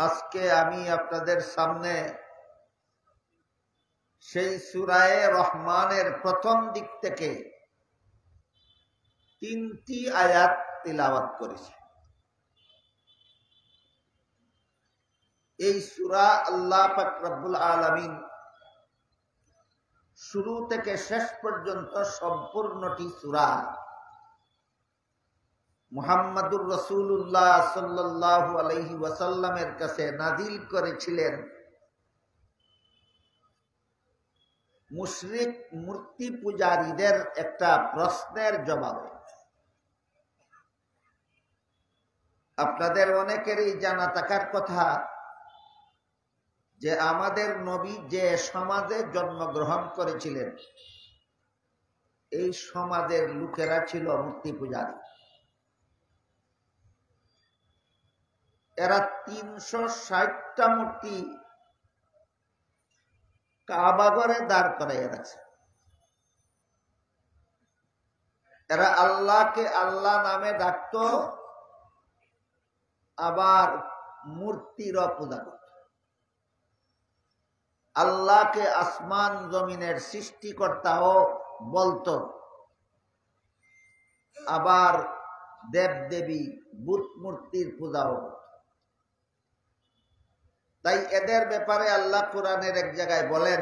আজকে আমি আপনাদের সামনে সেই সূরায়ে রহমানের প্রথম দিক থেকে 3টি আয়াত তিলাওয়াত করেছি। এই সূরা আল্লাহ পাক রব্বুল আলামিন শুরু থেকে শেষ পর্যন্ত সম্পূর্ণটি সূরা মুহাম্মাদুর রাসূলুল্লাহ সাল্লাল্লাহু আলাইহি ওয়াসাল্লামের কাছে নাযিল করেছিলেন মুশরিক মূর্তি পূজারীদের একটা প্রশ্নের জবাবে। আপনাদের অনেকেরই জানা থাকার কথা যে আমাদের নবী যে সমাজে জন্মগ্রহণ করেছিলেন এই সমাজের লোকেরা ছিল মূর্তি পূজারী। এরা 360টা মূর্তি কাবা ঘরে দাঁড় করাইয়া রাখছে। এরা আল্লাহকে আল্লাহ নামে ডাকত, আবার মূর্তিরও পূজা করত। আল্লাহকে আসমান জমিনের সৃষ্টিকর্তাও বলতো, আবার দেব দেবী বুত মূর্তির পূজাও করত। তাই এদের ব্যাপারে আল্লাহ কোরআনের এক জায়গায় বলেন,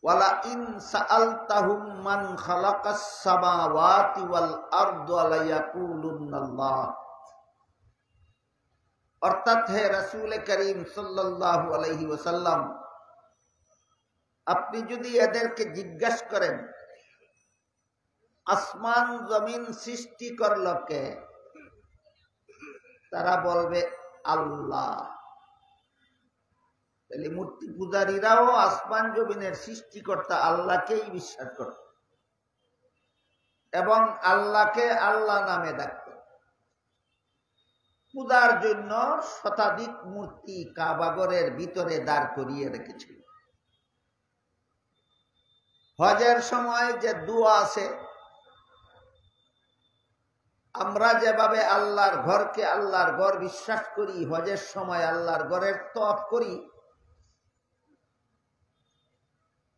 ওয়ালা ইন সাআলতাহুম মান খালাকাস সামাওয়াতি ওয়াল আরদা লায়াকুলুন্নাল্লাহ। অর্থাৎ হে রাসূল করিম সাল্লাল্লাহু আলাইহি ওয়াসাল্লাম, আপনি যদি এদেরকে জিজ্ঞাসা করেন আসমান জমিন সৃষ্টি করল কে, তারা বলবে আল্লাহ। তাহলে মূর্তি পূজারীরাও আসমান জমিনের সৃষ্টিকর্তা আল্লাহকেই বিশ্বাস করত এবং আল্লাহকে আল্লাহ নামে ডাকত। পূজার জন্য শতাধিক মূর্তি কাবাগরের ভিতরে দাঁড় করিয়ে রেখেছিল। হজের সময় যে দোয়া আছে, আমরা যেভাবে আল্লাহর ঘরকে আল্লাহর ঘর বিশ্বাস করি, হজের সময় আল্লাহর ঘরের তওয়াফ করি,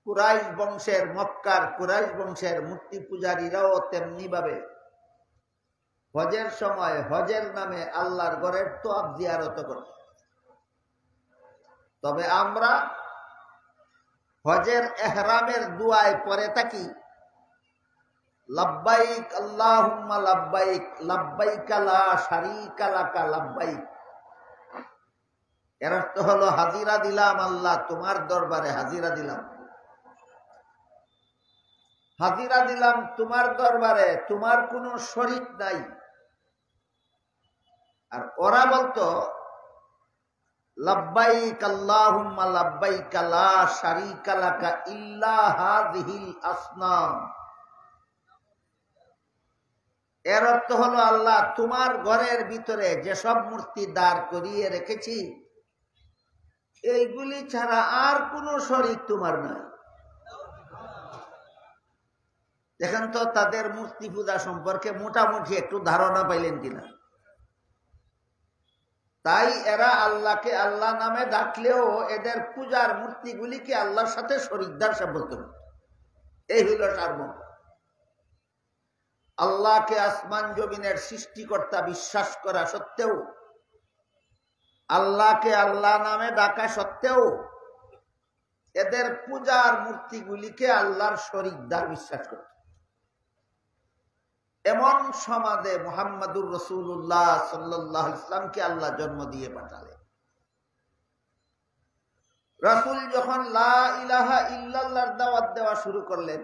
কুরাইশ বংশের মক্কার কুরাইশ বংশের মূর্তি পূজারীরাও তেমনি ভাবে হজের সময় হজের নামে আল্লাহর ঘরের তওয়াফ জিয়ারত করে। তবে আমরা হজের ইহরামের দুআয় পড়ে থাকি, লাব্বাইক আল্লাহুম্মা লাব্বাইক লাব্বাইক লা শারীকা লাকা লাব্বাইক। এর অর্থ হলো হাজিরা দিলাম আল্লাহ তোমার দরবারে, হাজিরা দিলাম, হাজিরা দিলাম তোমার দরবারে, তোমার কোনো শরীক নাই। আর ওরা বলতো লাব্বাইক আল্লাহুম্মা লাব্বাইক লা শারীকা লাকা ইল্লা হাযিহিল আসনাম। এর অর্থ হলো আল্লাহ তোমার ঘরের ভিতরে যেসব মূর্তি দাঁড় করিয়ে রেখেছি এইগুলি ছাড়া আর কোনো শরীক তোমার নাই। দেখেন তো তাদের মূর্তি পূজা সম্পর্কে মোটামুটি একটু ধারণা পাইলেন কিনা। তাই এরা আল্লাহকে আল্লাহ নামে ডাকলেও এদের পূজার মূর্তিগুলিকে আল্লাহর সাথে শরীকদার সাব্যস্ত করত। এই হইল সারমর্ম। আল্লাহকে আসমান জমিনের সৃষ্টিকর্তা বিশ্বাস করা সত্ত্বেও, আল্লাহকে আল্লাহ নামে ডাকা সত্ত্বেও এদের পূজার মূর্তিগুলিকে আল্লাহর শরীকদার বিশ্বাস করত। এমন সমাজে মুহাম্মাদুর রাসূলুল্লাহ সাল্লাল্লাহু আলাইহি ওয়াসাল্লামকে আল্লাহ জন্ম দিয়ে পাঠালেন। রাসূল যখন লা ইলাহা ইল্লাল্লাহর দাওয়াত দেওয়া শুরু করলেন,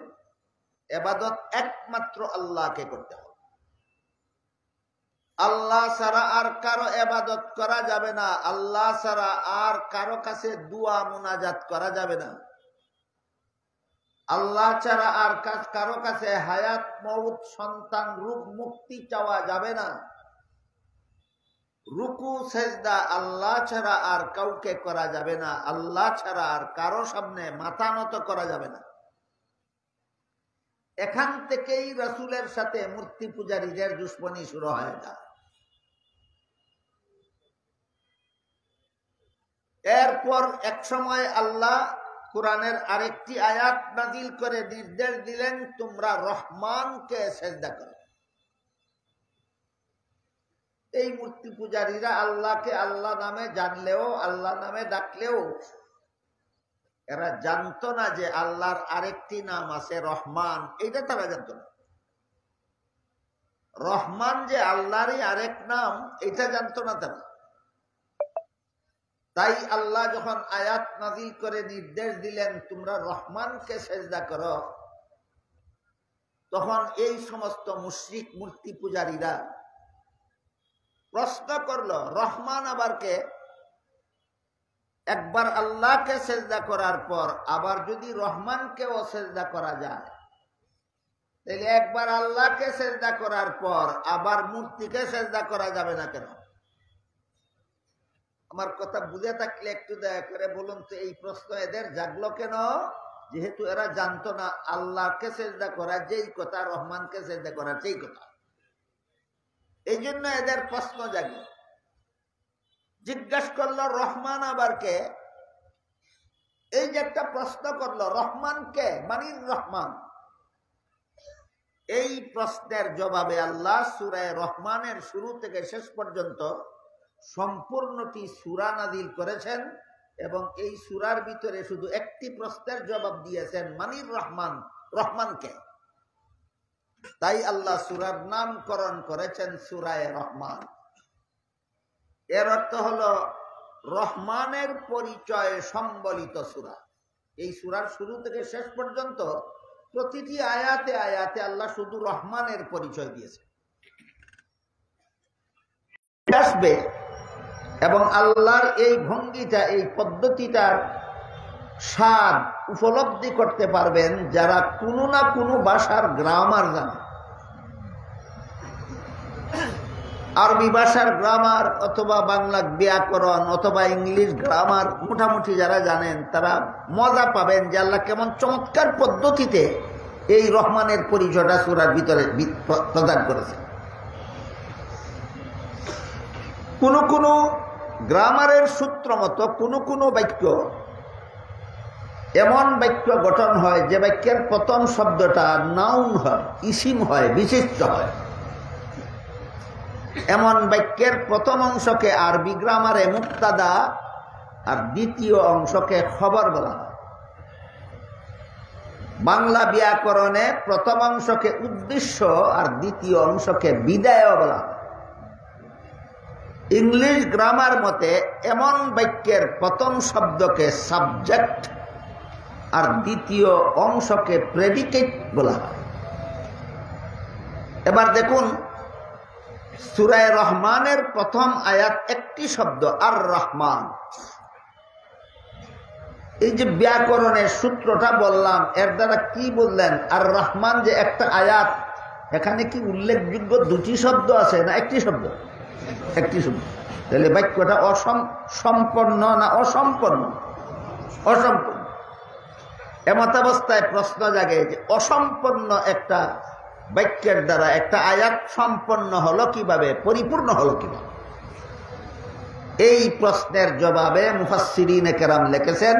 ইবাদত একমাত্র আল্লাহকে করতে হবে, আল্লাহ ছাড়া আর কারো ইবাদত করা যাবে না, আল্লাহ ছাড়া আর কারো কাছে দোয়া মুনাজাত করা যাবে না, আল্লাহ ছাড়া আর কারো কাছে হায়াত মউত সন্তান রূপ মুক্তি চাওয়া যাবে না, রুকু সেজদা আল্লাহ ছাড়া আর কাউকে করা যাবে না, আল্লাহ ছাড়া আর কারো সামনে মাথা নত করা যাবে না। এখান থেকেই রাসূলের সাথে মূর্তি পূজারীদের দুশ্মনী শুরু হয়ে যায়। এরপর এক সময় আল্লাহ কোরআনের আরেকটি আয়াত নাযিল করে নির্দেশ দিলেন, তোমরা রহমানকে সিজদা করো। এই মূর্তি পূজারীরা আল্লাহকে আল্লাহ নামে জানলেও, আল্লাহ নামে ডাকলেও এরা জানতো না যে আল্লাহর আরেকটি নাম আছে রহমান। এইটা তারা জানতো না। রহমান যে আল্লাহরই আরেক নাম, এটা জানতো না তারা। তাই আল্লাহ যখন আয়াত নাযিল করে নির্দেশ দিলেন তোমরা রহমানকে সিজদা করো, তখন এই সমস্ত মুশরিক মূর্তি পূজারীরা প্রশ্ন করলো, রহমান আবার কে? একবার আল্লাহকে সিজদা করার পর আবার যদি রহমানকেও সিজদা করা যায়, তাহলে একবার আল্লাহকে সিজদা করার পর আবার মূর্তিকে সিজদা করা যাবে না কেন? আমার কথা বুঝে থাকলে একটু দয়া করে বলুন তো, এই প্রশ্ন এদের জাগলো কেন? যেহেতু এরা জানতো না আল্লাহকে সিজদা করা যেই কথা, রহমানকে সিজদা করা সেই কথা। এই জন্য এদের প্রশ্ন জাগলো। জিজ্ঞাসা করলো রহমান আবার কে? এই যে একটা প্রশ্ন করলো, রহমান কে, মানির রহমান। এই প্রশ্নের জবাবে আল্লাহ সূরা রহমানের শুরু থেকে শেষ পর্যন্ত সম্পূর্ণটি সূরা নাযিল করেছেন এবং এই সূরার ভিতরে শুধু একটি প্রশ্নের জবাব দিয়েছেন, মানির রহমান, রহমান কে। তাই আল্লাহ সূরার নামকরণ করেছেন সূরা রহমান। এর অর্থ হলো রহমানের পরিচয় সম্বলিত সূরা। এই সূরার শুরু থেকে শেষ পর্যন্ত প্রতিটি আয়াতে আয়াতে আল্লাহ শুধু রহমানের পরিচয় দিয়েছে। আসবে এবং আল্লাহর এই ভঙ্গিটা, এই পদ্ধতিটার স্বাদ উপলব্ধি করতে পারবেন যারা কোনো না কোনো ভাষার গ্রামার জানে। আরবি ভাষার গ্রামার অথবা বাংলা ব্যাকরণ অথবা ইংলিশ গ্রামার মোটামুটি যারা জানেন তারা মজা পাবেন যে আল্লাহ কেমন চমৎকার পদ্ধতিতে এই রহমানের পরিচয়টা সূরার ভিতরে প্রদান করেছে। কোনো কোনো গ্রামারের সূত্র মতো কোনো কোনো বাক্য এমন বাক্য গঠন হয় যে বাক্যের প্রথম শব্দটা নাউন হয়, ইসিম হয়, বিশিষ্ট হয়। এমন বাক্যের প্রথম অংশকে আরবি গ্রামারে মুক্তাদা আর দ্বিতীয় অংশকে খবর বলা হয়। বাংলা ব্যাকরণে প্রথম অংশকে উদ্দেশ্য আর দ্বিতীয় অংশকে বিদায় বলা হয়। ইংলিশ গ্রামার মতে এমন বাক্যের প্রথম শব্দকে সাবজেক্ট আর দ্বিতীয় অংশকে প্রেডিকেট বলা হয়। এবার দেখুন সূরা রহমানের প্রথম আয়াত একটি শব্দ আর রহমান। এই যে ব্যাকরণের সূত্রটা বললাম, এর দ্বারা কি বললেন? আর রহমান যে একটা আয়াত, এখানে কি উল্লেখযোগ্য দুটি শব্দ আছে না একটি শব্দ? একটি শব্দ। তাহলে বাক্যটা সম্পন্ন না অসম্পন্ন? অসম্পন্ন। এমতাবস্থায় প্রশ্ন জাগে যে অসম্পন্ন একটা বাক্যের দ্বারা একটা আয়াত সম্পন্ন হলো কিভাবে, পরিপূর্ণ হলো কিভাবে? এই প্রশ্নের জবাবে মুফাসসিরিনে কেরাম লিখেছেন,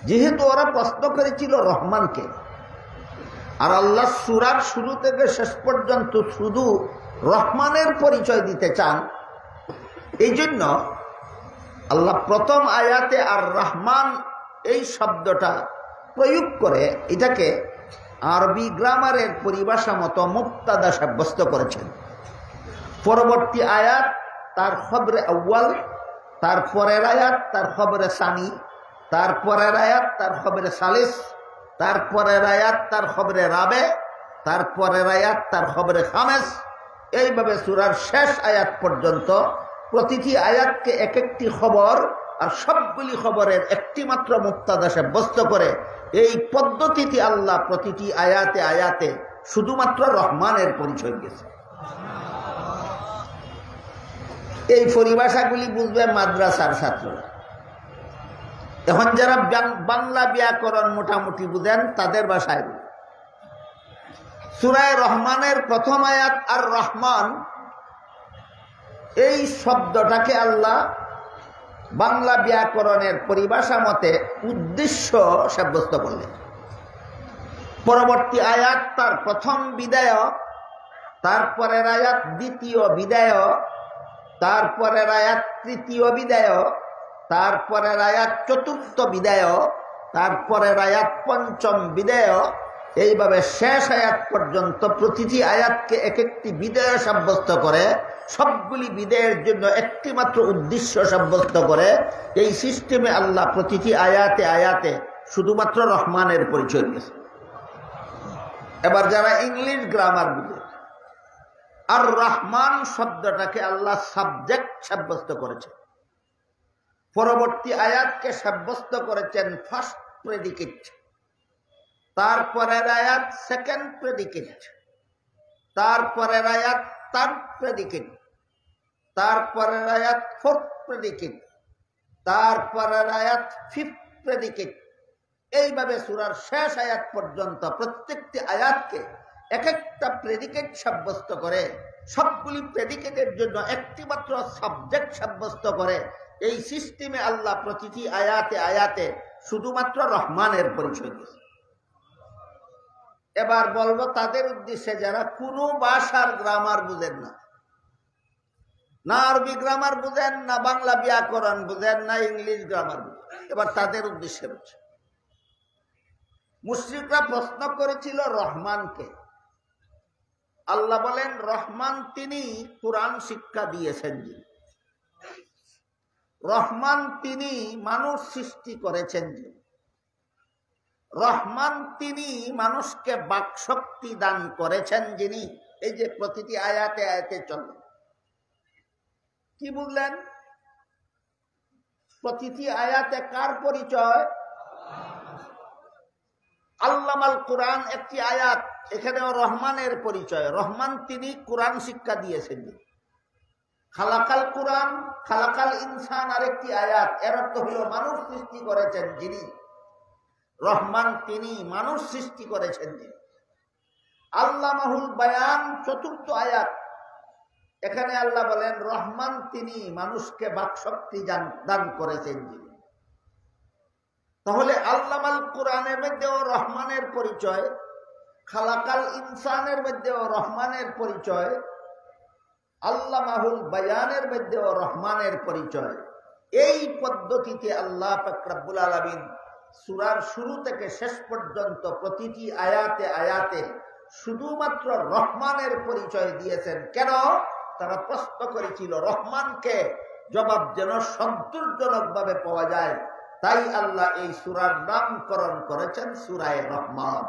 যেহেতু ওরা প্রশ্ন করেছিল রহমানকে, আর আল্লাহ সূরার শুরু থেকে শেষ পর্যন্ত শুধু রহমানের পরিচয় দিতে চান, এই জন্য আল্লাহ প্রথম আয়াতে আর রহমান এই শব্দটা প্রয়োগ করে এটাকে আরবি গ্রামারের পরিভাষা মতো মুক্তাদা সাব্যস্ত করেছেন। পরবর্তী আয়াত তার খবরে আউয়াল, তারপরের আয়াত তার খবরে সানি, তারপরের আয়াত তার খবরে সালিস, তারপরের আয়াত তার খবরে রাবে, তারপরের আয়াত তার খবরে খামেস। এইভাবে সূরার শেষ আয়াত পর্যন্ত প্রতিটি আয়াতকে এক একটি খবর আর সবগুলি খবরের একটি মাত্র মুক্তাদা সাব্যস্ত করে এই পদ্ধতিতে আল্লাহ প্রতিটি আয়াতে আয়াতে শুধুমাত্র রহমানের পরিচয় দিয়েছে। এই পরিভাষাগুলি বুঝবে মাদ্রাসার ছাত্ররা। এখন যারা বাংলা ব্যাকরণ মোটামুটি বুঝেন তাদের ভাষায় সূরা রহমানের প্রথম আয়াত আর রহমান, এই শব্দটাকে আল্লাহ বাংলা ব্যাকরণের পরিভাষা মতে উদ্দেশ্য সাব্যস্ত করলেন। পরবর্তী আয়াত তার প্রথম বিদায়, তারপরের আয়াত দ্বিতীয় বিদায়, তারপরের আয়াত তৃতীয় বিদায়, তারপরের আয়াত চতুর্থ বিদায়, তারপরের আয়াত পঞ্চম বিদায়, এইভাবে শেষ আয়াত পর্যন্ত প্রতিটি আয়াতকে এক একটি বিদায় সাব্যস্ত করে, সবগুলি বিদায়ের জন্য একটি মাত্র উদ্দেশ্য সাব্যস্ত করে। এই সিস্টেমে আল্লাহ প্রতিটি আয়াতে আয়াতে শুধুমাত্র রহমানের পরিচয় দিয়েছে। এবার যারা ইংলিশ গ্রামার বুঝে, আর রহমান শব্দটাকে আল্লাহ সাবজেক্ট সাব্যস্ত করেছে, পরবর্তী আয়াতকে সাব্যস্ত করেছেন ফার্স্ট প্রেডিকেট, তারপরের আয়াত সেকেন্ড প্রেডিকেট, তারপরের আয়াত থার্ড প্রেডিকেট, তারপরের আয়াত ফোর্থ প্রেডিকেট, তারপরের আয়াত ফিফথ প্রেডিকেট। এইভাবে সূরার শেষ আয়াত পর্যন্ত প্রত্যেকটি আয়াতকে এক একটা প্রেডিকেট সাব্যস্ত করে, সবগুলি প্রেডিকেটের জন্য একটি মাত্র সাবজেক্ট সাব্যস্ত করে। এই সিস্টেমে আল্লাহ প্রতিটি আয়াতে আয়াতে শুধুমাত্র রহমানের পরিচয় দিয়েছে। এবার বলবো তাদের উদ্দেশ্যে যারা কোনো ভাষার গ্রামার বুঝেন না, না আরবি গ্রামার বুঝেন, না বাংলা ব্যাকরণ বুঝেন, না ইংলিশ গ্রামার বুঝেন, এবার তাদের উদ্দেশ্যে বলছে। মুশরিকরা প্রশ্ন করেছিল রহমানকে। আল্লাহ বলেন রহমান তিনি কোরআন শিক্ষা দিয়েছেন, যিনি রহমান তিনি মানুষ সৃষ্টি করেছেন, যিনি রহমান তিনি মানুষকে বাকশক্তি দান করেছেন, যিনি। এই যে প্রতিটি আয়াতে আয়াতে চলে, কি বুঝলেন? প্রতিটি আয়াতে কার পরিচয়? আল্লামাল কোরআন একটি আয়াত, এখানেও রহমানের পরিচয়। রহমান তিনি কোরআন শিক্ষা দিয়েছেন। খালাকাল কোরআন, খালাকাল ইনসান আরেকটি আয়াত, এর অর্থ হল মানুষ সৃষ্টি করেছেন যিনি। রহমান তিনি মানুষ সৃষ্টি করেছেন যিনি। আল্লামাহুল বায়ান চতুর্থ আয়াত, এখানে আল্লাহ বলেন রহমান তিনি মানুষকে বাকশক্তি দান করেছেন যিনি। তাহলে আল্লামাল কোরআনের মধ্যেও রহমানের পরিচয়, খালাকাল ইনসানের মধ্যেও রহমানের পরিচয়, আল্লামাহুল বায়ানের মধ্যেও রহমানের পরিচয়। এই পদ্ধতিতে আল্লাহ পাক রব্বুল আলামিন সূরার শুরু থেকে শেষ পর্যন্ত প্রতিটি আয়াতে আয়াতে শুধুমাত্র রহমানের পরিচয় দিয়েছেন। কেন? তারা প্রশ্ন করেছিল রহমানকে জবাব যেন সন্তোষজনক ভাবে পাওয়া যায়, তাই আল্লাহ এই সূরার নামকরণ করেছেন সূরায়ে রহমান।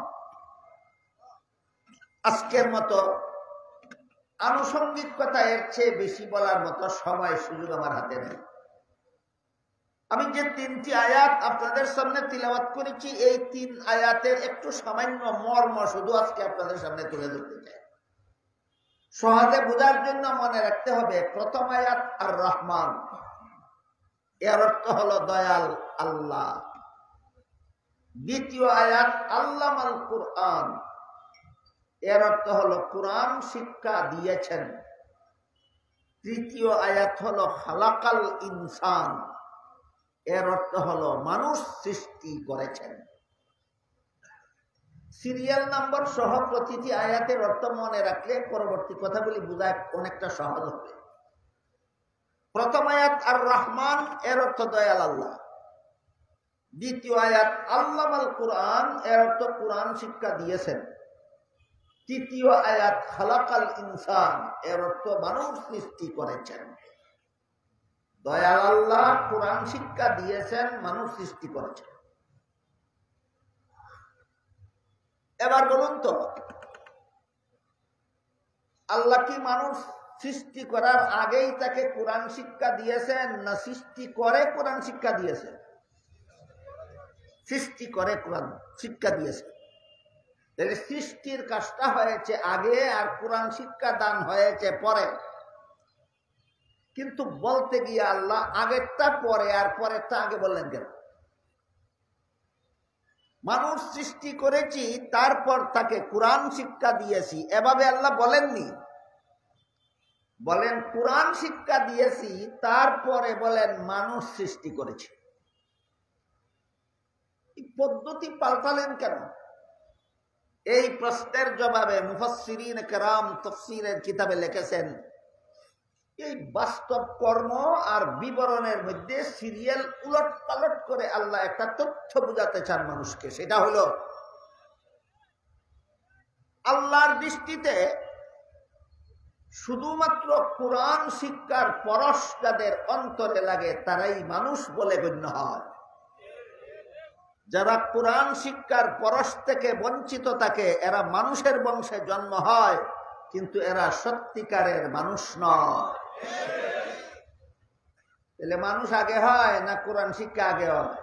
আজকের মতো আনুষঙ্গিক কথা এর চেয়ে বেশি বলার মতো সময় সুযোগ আমার হাতে নেই। আমি যে তিনটি আয়াত আপনাদের সামনে তিলাওয়াত করেছি, এই তিন আয়াতের একটু সামান্য মর্ম শুধু আজকে আপনাদের সামনে তুলে ধরতে চাই। সহজে বোঝার জন্য মনে রাখতে হবে, প্রথম আয়াত আর রহমান, এর অর্থ হলো দয়াল আল্লাহ। দ্বিতীয় আয়াত আল্লামাল কোরআন, এর অর্থ হলো কোরআন শিক্ষা দিয়েছেন। তৃতীয় আয়াত হলো খালাকাল ইনসান, এর অর্থ হলো মানুষ সৃষ্টি করেছেন। সিরিয়াল নাম্বার সহ প্রতিটি আয়াতের অর্থ মনে রাখলে পরবর্তী কথাগুলি বোঝা অনেকটা সহজ হবে। প্রথম আয়াত আর রহমান, এর অর্থ দয়াল আল্লাহ। দ্বিতীয় আয়াত আল্লামাল কোরআন, এর অর্থ কোরআন শিক্ষা দিয়েছেন। তৃতীয় আয়াত খালাকাল ইনসান, এর অর্থ মানুষ সৃষ্টি করেছেন। দয়াল আল্লাহ, কোরআন শিক্ষা দিয়েছেন, মানুষ সৃষ্টি করেছেন। এবার বলুন তো, আল্লাহ কি মানুষ সৃষ্টি করার আগেই তাকে কোরআন শিক্ষা দিয়েছেন, না সৃষ্টি করে কোরআন শিক্ষা দিয়েছেন? সৃষ্টি করে কোরআন শিক্ষা দিয়েছেন। সৃষ্টির কাজটা হয়েছে আগে, আর কোরআন শিক্ষা দান হয়েছে পরে। কিন্তু বলতে গিয়ে আল্লাহ আগেরটা পরে আর পরেরটা আগে বললেন কেন? মানুষ সৃষ্টি করেছি, তারপর তাকে কোরআন শিক্ষা দিয়েছি, এভাবে আল্লাহ বলেননি। বলেন কোরআন শিক্ষা দিয়েছি, তারপরে বলেন মানুষ সৃষ্টি করেছে। এই পদ্ধতি পাল্টালেন কেন? এই প্রশ্নের জবাবে মুফাসসিরিন কেরাম তাফসীরের কিতাবে লিখেছেন, এই বাস্তব কর্ম আর বিবরণের মধ্যে সিরিয়াল উলট পালট করে আল্লাহ একটা তথ্য বুঝাতে চান মানুষকে। সেটা হলো আল্লাহর দৃষ্টিতে শুধুমাত্র কোরআন শিক্ষার পরশ যাদের অন্তরে লাগে তারাই মানুষ বলে গণ্য হয়। যারা কোরআন শিক্ষার পরশ থেকে বঞ্চিত থাকে এরা মানুষের বংশে জন্ম হয়, কিন্তু এরা সত্যিকারের মানুষ নয়। তাহলে মানুষ আগে হয় না কোরআন শিক্ষা আগে হয়?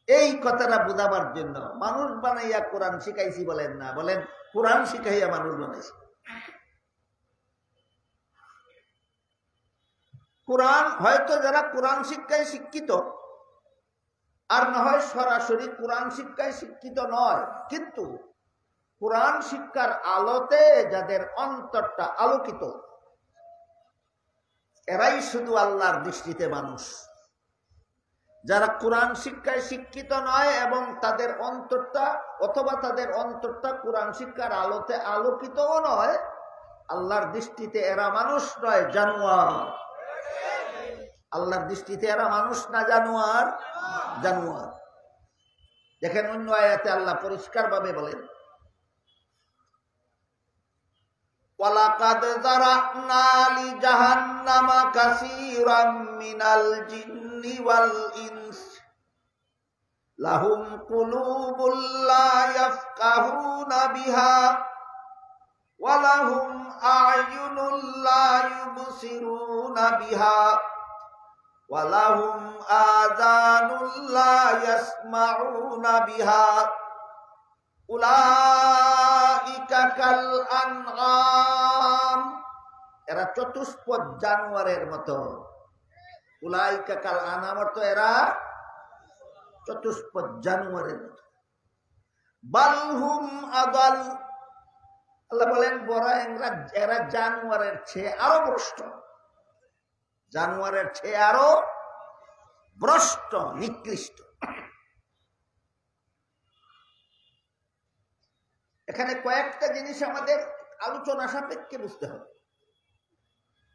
এই কথাটা বোঝাবার জন্য মানুষ বানাইয়া কোরআন শিখাইছি বলেন না, বলেন কোরআন শিখাইয়া মানুষ বানাইছি। কোরআন হয়তো যারা কোরআন শিক্ষায় শিক্ষিত, আর না হয় সরাসরি কোরআন শিক্ষায় শিক্ষিত নয়, কিন্তু কোরআন শিক্ষার আলোতে যাদের অন্তরটা আলোকিত এরাই শুধু আল্লাহর দৃষ্টিতে মানুষ। যারা কোরআন শিক্ষায় শিক্ষিত নয় এবং তাদের অন্তরটা অথবা তাদের অন্তরটা কোরআন শিক্ষার আলোতে আলোকিতও নয়, আল্লাহর দৃষ্টিতে এরা মানুষ নয়, জানোয়ার। আল্লাহর দৃষ্টিতে এরা মানুষ না জানোয়ার? জানোয়ার। দেখেন অন্য আয়াতে আল্লাহ পরিষ্কার ভাবে বলেন, ওয়ালাকাদ যারানা লিজাহান্নামা কাসীরাম মিনাল জিন্নি ওয়াল ইনস লাহুম কুলুবুল লা ইয়াফকাহুনা বিহা ওয়া লাহুম আ'য়ুনুল লা ইউবসিরুনা বিহা ওয়া লাহুম আযানুল লা ইয়াসমাউনা বিহা উলাইকা কাল আনআম, এরা চতুষ্পদ জানোয়ারের মতো। উলাইকা কাল আনআম অর্থ এরা চতুষ্পদ জানোয়ারের মতো। বালহুম আদাল, আল্লাহ বলেন বড় এরা জানোয়ারের চেয়ে আরো ভ্রষ্ট, জানোয়ারের চেয়ে আরো ভ্রষ্ট, নিকৃষ্ট। এখানে কয়েকটা জিনিস আমাদের আলোচনা সাপেক্ষে বুঝতে হবে।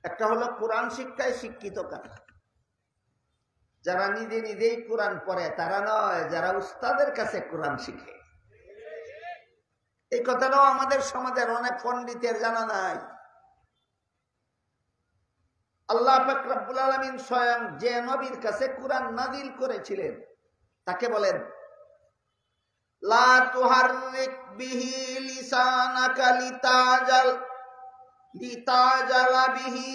একটা হলো কোরআন শিক্ষায় শিক্ষিত কারা, যারা নিজে নিজেই কোরআন পড়ে তারা নয়, যারা উস্তাদের কাছে কোরআন শিখে। এই কথাটাও আমাদের সমাজের অনেক পণ্ডিতের জানা নাই। আল্লাহ পাক রব্বুল আলামিন স্বয়ং যে নবীর কাছে কোরআন নাযিল করেছিলেন তাকে বলেন, লা তুহাররিক বিহি লিসানাকা লিতাজালা বিহি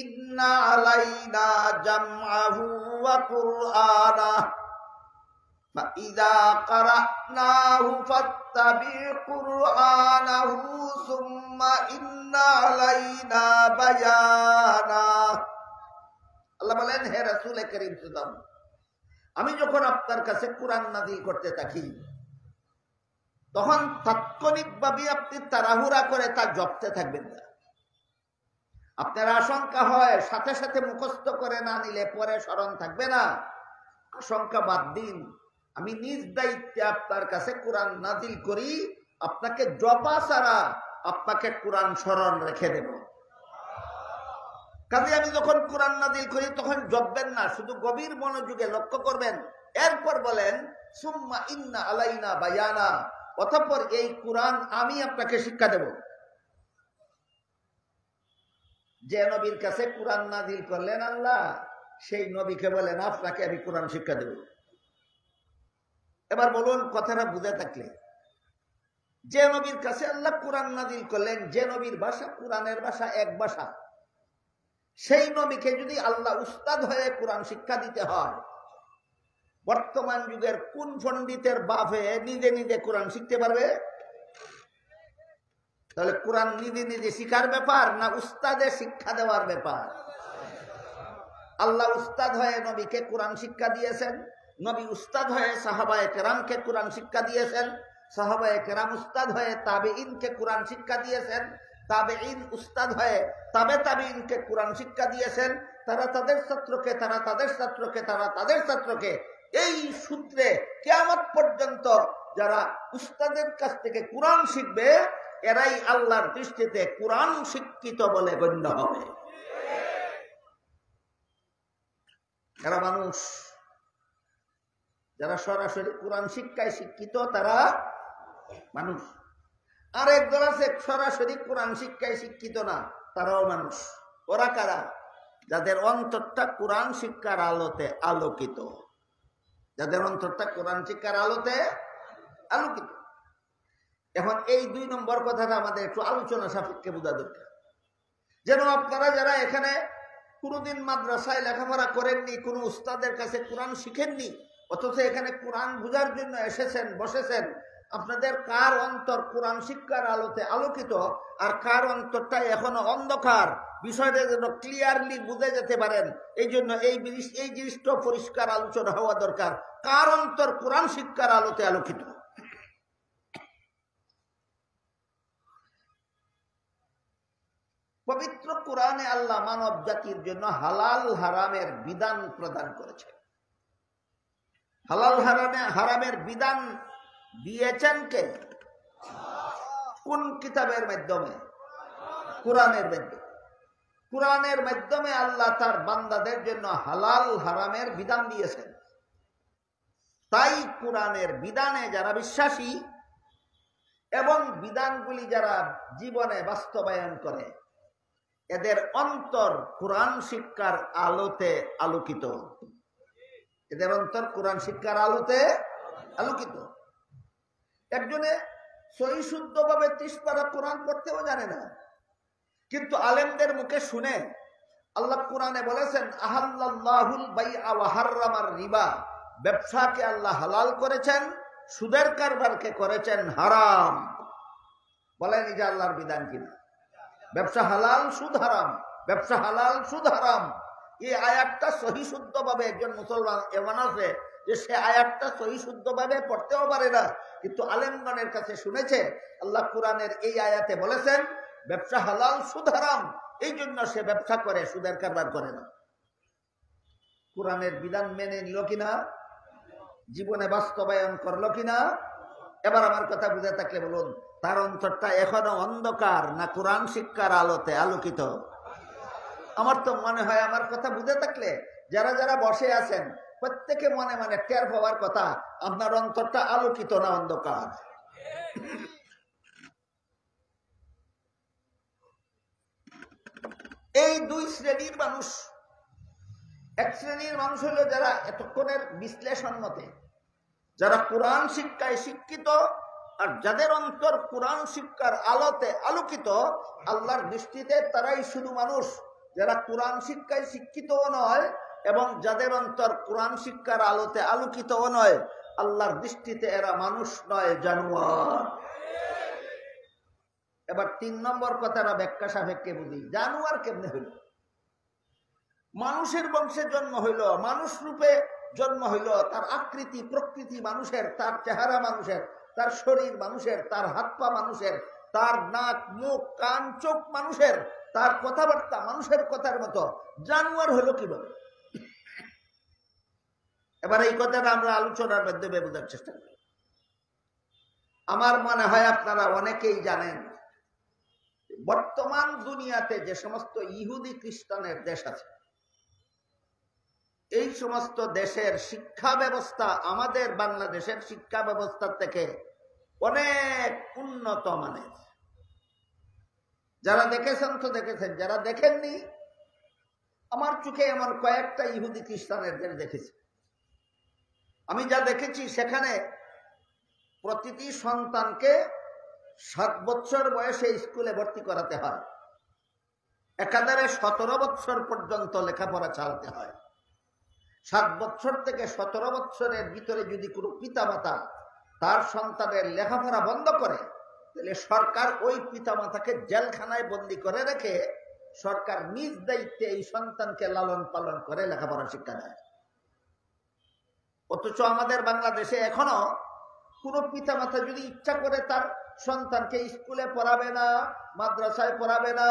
ইন্না আলাইনা জামআহু ওয়া কুরআনা ফাইযা ক্বারানাহু ফাত্তাবি কুরআনাহু সুম্মা ইন্না আলাইনা বায়ানা। আল্লাহ বলেন, হে রাসূল কারীম সাল্লাল্লাহু আলাইহি ওয়াসাল্লাম, আমি যখন আপনার কাছে কোরআন নাযিল করতে থাকি তখন তাৎক্ষণিকভাবে আপনি তাড়াহুড়া করে তা জপতে থাকবেন না। আপনার আশঙ্কা হয় সাথে সাথে মুখস্থ করে না নিলে পরে স্মরণ থাকবে না। আশঙ্কা বাদ দিন, আমি নিজ দায়িত্বে আপনার কাছে কোরআন নাযিল করি, আপনাকে জপা ছাড়া আপনাকে কোরআন স্মরণ রেখে দেব। কাজে আমি যখন কোরআন নাযিল করি তখন জপবেন না, শুধু গভীর মনোযোগে লক্ষ্য করবেন। এরপর বলেন সুম্মা ইন্না আলাইনা বায়ানা, অতঃপর এই কোরআন আমি আপনাকে শিক্ষা দেব। যে নবীর কাছে কোরআন নাযিল করলেন আল্লাহ, সেই নবীকে বলেন আপনাকে আমি কোরআন শিক্ষা দেব। এবার বলুন কথাটা বুঝে থাকলে, যে নবীর কাছে আল্লাহ কোরআন নাযিল করলেন, যে নবীর ভাষা কোরআনের ভাষা এক ভাষা, সেই নবীকে যদি আল্লাহ উস্তাদ হয়ে কোরআন শিক্ষা দিতে হয়, বর্তমান যুগের কোন পণ্ডিতের বাপ হয়ে নিজে নিজে কোরআন শিখতে পারবে? তাহলে কোরআন নিজে নিজে শিখার ব্যাপার না উস্তাদে শিক্ষা দেওয়ার ব্যাপার? আল্লাহ উস্তাদ হয়ে নবীকে কোরআন শিক্ষা দিয়েছেন, নবী উস্তাদ হয়ে সাহাবায়ে কেরামকে কোরআন শিক্ষা দিয়েছেন, সাহাবায়ে কেরাম উস্তাদ হয়ে তাবেঈনকে কোরআন শিক্ষা দিয়েছেন, তাবেঈন উস্তাদ হয়ে তাবে তাবেঈনকে কোরআন শিক্ষা দিয়েছেন, তারা তাদের ছাত্রকে, তারা তাদের ছাত্রকে, তারা তাদের ছাত্রকে, এই সূত্রে কিয়ামত পর্যন্ত যারা উস্তাদের কাছ থেকে কোরআন শিখবে এরাই আল্লাহর দৃষ্টিতে কোরআন শিক্ষিত বলে গণ্য হবে। এরা মানুষ, যারা সরাসরি কোরআন শিক্ষায় শিক্ষিত তারা মানুষ। আর একদল আছে সরাসরি কোরআন শিক্ষায় শিক্ষিত না, তারাও মানুষ। ওরা কারা? যাদের অন্তরটা কোরআন শিক্ষার আলোতে আলোকিত, যাদের অন্তরটা কোরআন শিক্ষার আলোতে আলোকিত। এখন এই 2 নম্বর কথাটা আমাদের একটু আলোচনা সাপেক্ষে বোঝা দরকার। যেন আপনারা যারা এখানে কোনোদিন মাদ্রাসায় লেখাপড়া করেননি, কোনো উস্তাদের কাছে কোরআন শিখেননি, অথচ এখানে কোরআন বোঝার জন্য এসেছেন, বসেছেন, আপনাদের কার অন্তর কোরআন শিক্ষার আলোতে আলোকিত আর কার অন্তরটা এখনো অন্ধকার, বিষয়টা যেন ক্লিয়ারলি বুঝে যেতে পারেন। এই জন্য এই জিনিসটা পরিষ্কার আলোচনা হওয়া দরকার, কার অন্তর কোরআন শিক্ষার আলোতে আলোকিত। পবিত্র কোরআনে আল্লাহ মানব জাতির জন্য হালাল হারামের বিধান প্রদান করেছে। হালাল হারামের বিধান দিয়েছেন কে? কোন কিতাবের মাধ্যমে? কোরআনের মাধ্যমে। কোরআনের মাধ্যমে আল্লাহ তার বান্দাদের জন্য হালাল হারামের বিধান দিয়েছেন। তাই কোরআনের বিধানে যারা বিশ্বাসী এবং বিধানগুলি যারা জীবনে বাস্তবায়ন করে, এদের অন্তর কোরআন শিক্ষার আলোতে আলোকিত। এদের অন্তর কোরআন শিক্ষার আলোতে আলোকিত। একজনে সহি শুদ্ধভাবে 30 পারা কোরআন পড়তেও জানে না, কিন্তু আলেমদের মুখে শুনে আল্লাহ কোরআনে বলেছেন আহাল্লাল্লাহুল বাইআ ওয়া হাররামার রিবা, ব্যবসাকে আল্লাহ হালাল করেছেন, সুদের কারবারকে করেছেন হারাম। বলেন এই যে আল্লাহর বিধান কিনা? ব্যবসা হালাল, সুদ হারাম, ব্যবসা হালাল, সুদ হারাম। এই আয়াতটা সহি শুদ্ধভাবে একজন মুসলমান এমন আছে যে সে আয়াতটা সহি শুদ্ধভাবে পড়তেও পারে না, কিন্তু আলেমগণের কাছে শুনেছে আল্লাহ কোরআনের এই আয়াতে বলেছেন ব্যবসা হালাল, সুদ হারাম, এই জন্য সে ব্যবসা করে, সুদের কারবার করে না। কোরআনের বিধান মেনে নিল কিনা? জীবনে বাস্তবায়ন করলো কিনা? এবার আমার কথা বুঝে থাকলে বলুন, তার অন্তরটা এখনো অন্ধকার না কোরআন শিক্ষার আলোতে আলোকিত? আমার তো মনে হয় আমার কথা বুঝে থাকলে যারা যারা বসে আছেন প্রত্যেকে মনে মনে টের পাওয়ার কথা আপনার অন্তরটা আলোকিত না অন্ধকার। এই 2 শ্রেণীর মানুষ। এক শ্রেণীর মানুষ হলো যারা এতক্ষণের বিশ্লেষণ মতে যারা কোরআন শিক্ষায় শিক্ষিত আর যাদের অন্তর কোরআন শিক্ষার আলোতে আলোকিত, আল্লাহর দৃষ্টিতে তারাই শুধু মানুষ। যারা কোরআন শিক্ষায় শিক্ষিতও নয় এবং যাদের অন্তর কোরআন শিক্ষার আলোতে আলোকিতও নয়, আল্লাহর দৃষ্টিতে এরা মানুষ নয়, জানোয়ার। এবার 3 নম্বর কথাটা ব্যাখ্যা সাপেক্ষে বুঝি। জানোয়ার কেমনে হইল? মানুষের বংশে জন্ম হইল, মানুষ রূপে জন্ম হইল, তার আকৃতি প্রকৃতি মানুষের, তার চেহারা মানুষের, তার শরীর মানুষের, তার হাত পা মানুষের, তার নাক মুখ কান চোখ মানুষের, তার কথাবার্তা মানুষের কথার মতো। জানোয়ার হলো কিভাবে? এবার এই কথাটা আমরা আলোচনার মাধ্যমে বোঝার চেষ্টা করি। আমার মনে হয় আপনারা অনেকেই জানেন বর্তমান দুনিয়াতে যে সমস্ত ইহুদি খ্রিস্টানের দেশ আছে, এই সমস্ত দেশের শিক্ষা ব্যবস্থা আমাদের বাংলাদেশের শিক্ষা ব্যবস্থার থেকে অনেক উন্নত মানের। যারা দেখেছেন তো দেখেছেন, যারা দেখেননি, আমার চোখে এমন কয়েকটা ইহুদি খ্রিস্টানের দেশ দেখেছি। আমি যা দেখেছি সেখানে প্রতিটি সন্তানকে 7 বছর বয়সে স্কুলে ভর্তি করাতে হয়, একাধারে 17 বছর পর্যন্ত লেখাপড়া চালাতে হয়। 7 বছর থেকে 17 বছরের ভিতরে যদি কোনো পিতামাতা তার সন্তানের লেখাপড়া বন্ধ করে, তাহলে সরকার ওই পিতামাতাকে জেলখানায় বন্দী করে রেখে সরকার নিজ দায়িত্বে এই সন্তানকে লালন পালন করে লেখাপড়া শিক্ষা দেয়। অথচ আমাদের বাংলাদেশে এখনো কোনো পিতামাতা যদি ইচ্ছা করে তার সন্তানকে স্কুলে পড়াবে না, মাদ্রাসায় পড়াবে না,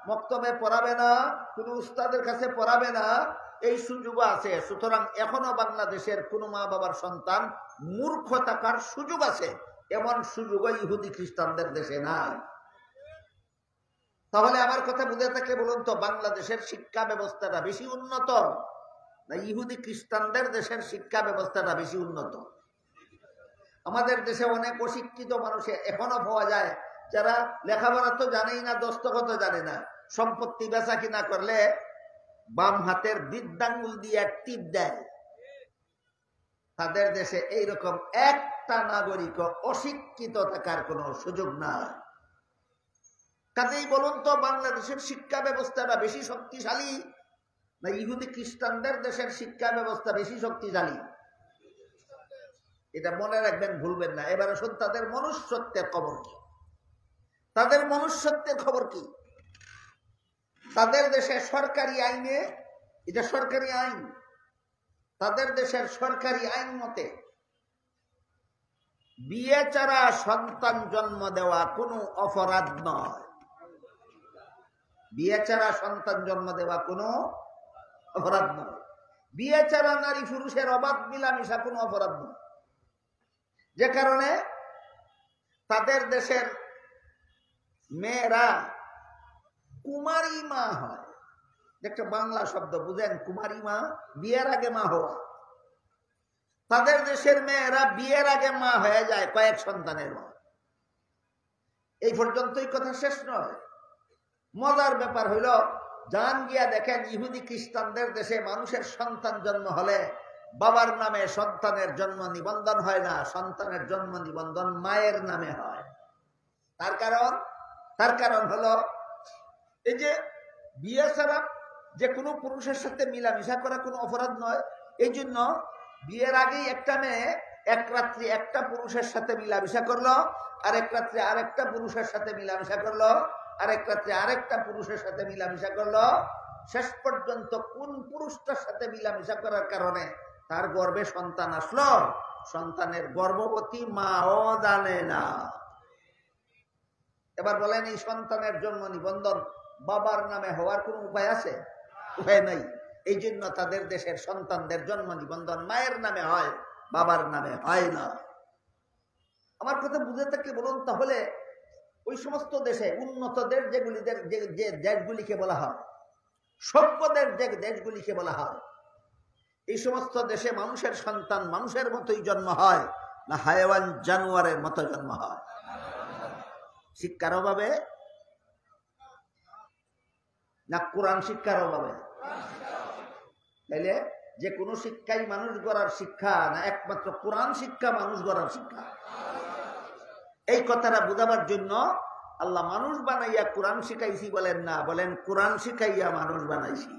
মক্তবে পড়াবে না, কোনো উস্তাদের কাছে পড়াবে না, এই সুযোগ আছে। সুতরাং এখনো বাংলাদেশের কোনো মা বাবার সন্তান মূর্খ থাকার সুযোগ আছে, এমন সুযোগও ইহুদি খ্রিস্টানদের দেশে নাই। তাহলে আমার কথা বুঝে থাকে বলুন তো, বাংলাদেশের শিক্ষা ব্যবস্থাটা বেশি উন্নত না ইহুদি খ্রিস্টানদের দেশের শিক্ষা ব্যবস্থাটা বেশি উন্নত? আমাদের দেশে অনেক অশিক্ষিত মানুষ এখনো পাওয়া যায়, যারা লেখাপড়া তো জানেই না, দস্তখত জানে না, সম্পত্তি বেচা কিনা করলে বাম হাতের বৃদ্ধাঙ্গুল দিয়ে টিপ দেয়। তাদের দেশে এইরকম একটা নাগরিক অশিক্ষিত থাকার কোনো সুযোগ নাই। কাজেই বলুন তো, বাংলাদেশের শিক্ষা ব্যবস্থাটা বেশি শক্তিশালী না ইহুদি খ্রিস্টানদের দেশের শিক্ষা ব্যবস্থা বেশি শক্তিশালী? এটা মনে রাখবেন, ভুলবেন না। এবার আসুন তাদের মনুষ্যত্বের খবর কি, তাদের মনুষ্যত্বের খবর কি। তাদের দেশে সরকারি আইনে, এটা সরকারি আইন, তাদের দেশের সরকারি আইন মতে বিয়ে ছাড়া সন্তান জন্ম দেওয়া কোনো অপরাধ নয়। বিয়ে ছাড়া সন্তান জন্ম দেওয়া কোনো অপরাধ নয়। বিয়ে ছাড়া নারী পুরুষের অবাধ মিলামিশা কোনো অপরাধ নয়। যে কারণে তাদের দেশের মেয়েরা কুমারী মা হয়। একটা বাংলা শব্দ বুঝেন, কুমারী মা, বিয়ের আগে মা হওয়া। তাদের দেশের মেয়েরা বিয়ের আগে মা হয়ে যায়, কয়েক সন্তানের মা। এই পর্যন্তই কথা শেষ নয়। মজার ব্যাপার হইল, যান গিয়া দেখেন ইহুদি খ্রিস্টানদের দেশে মানুষের সন্তান জন্ম হলে বাবার নামে সন্তানের জন্ম নিবন্ধন হয় না, সন্তানের জন্ম নিবন্ধন মায়ের নামে হয়। তার কারণ হলো এই যে বিয়ে ছাড়া যে কোনো পুরুষের সাথে মিলামিশা করা কোনো অপরাধ নয়। এই জন্য বিয়ের আগেই একটা মেয়ে এক রাত্রি একটা পুরুষের সাথে মিলামিশা করলো, আরেক রাত্রে আরেকটা পুরুষের সাথে মিলামিশা করলো, আরেক রাত্রে আরেকটা পুরুষের সাথে মিলামিশা করলো। শেষ পর্যন্ত কোন পুরুষটার সাথে মিলামিশা করার কারণে তার গর্ভে সন্তান আসলো, সন্তানের গর্ভবতী মাও জানে না। এবার বলেন, এই সন্তানের জন্ম নিবন্ধন বাবার নামে হওয়ার কোন উপায় আছে? উপায় নাই। এই জন্য তাদের দেশের সন্তানদের জন্ম নিবন্ধন মায়ের নামে হয়, বাবার নামে হয় না। আমার কথা বুঝে থাকলে বলুন, তাহলে ওই সমস্ত দেশে উন্নত দেশ যেগুলিদের যে দেশগুলিকে বলা হয়, সভ্যদের যে দেশগুলিকে বলা হয়, এই সমস্ত দেশে মানুষের সন্তান মানুষের মতোই জন্ম হয় না হায়াওয়ান জানোয়ারের মতো জন্ম হয়? শিক্ষার অভাবে না কোরআন শিক্ষার অভাবে? তাইলে যে কোনো শিক্ষাই মানুষ গড়ার শিক্ষা না একমাত্র কোরআন শিক্ষা মানুষ গড়ার শিক্ষা? এই কথাটা বোঝাবার জন্য আল্লাহ মানুষ বানাইয়া কোরআন শিখাইছি বলেন না, বলেন কোরআন শিখাইয়া মানুষ বানাইছি।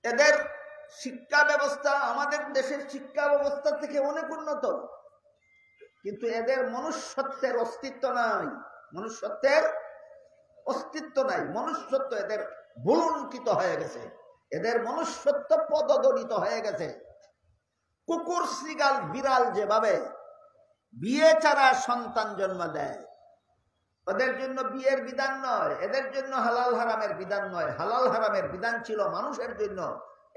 এদের শিক্ষা ব্যবস্থা আমাদের দেশের শিক্ষা ব্যবস্থা থেকে অনেক উন্নত, কিন্তু এদের মনুষ্যত্বের অস্তিত্ব নাই। মনুষ্যত্বের অস্তিত্ব নাই। মনুষ্যত্ব এদের ভুলুণ্ঠিত হয়ে গেছে, এদের মনুষ্যত্ব পদদলিত হয়ে গেছে। কুকুর, শ্রীগাল, বিড়াল যেভাবে বিয়ে ছাড়া সন্তান জন্ম দেয়, ওদের জন্য বিয়ের বিধান নয়, এদের জন্য হালাল হারামের বিধান নয়। হালাল হারামের বিধান ছিল মানুষের জন্য।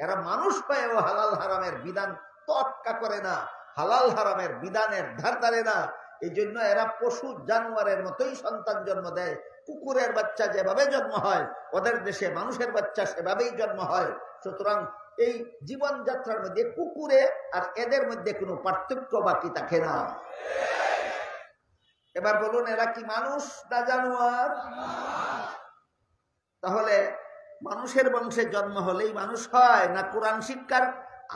এরা মানুষ হয়েও হালাল হারামের বিধান তোয়াক্কা করে না, হালাল হারামের বিধানের ধার ধারে না। এই জন্য এরা পশু জানোয়ারের মতোই সন্তান জন্ম দেয়। কুকুরের বাচ্চা যেভাবে জন্ম হয়, ওদের দেশে মানুষের বাচ্চা সেভাবেই জন্ম হয়। সুতরাং এই জীবনযাত্রার মধ্যে কুকুরে আর এদের মধ্যে কোনো পার্থক্য বাকি থাকে না। এবার বলুন, এরা কি মানুষ না জানোয়ার? তাহলে মানুষের বংশে জন্ম হলেই মানুষ হয় না কোরআন শিক্ষার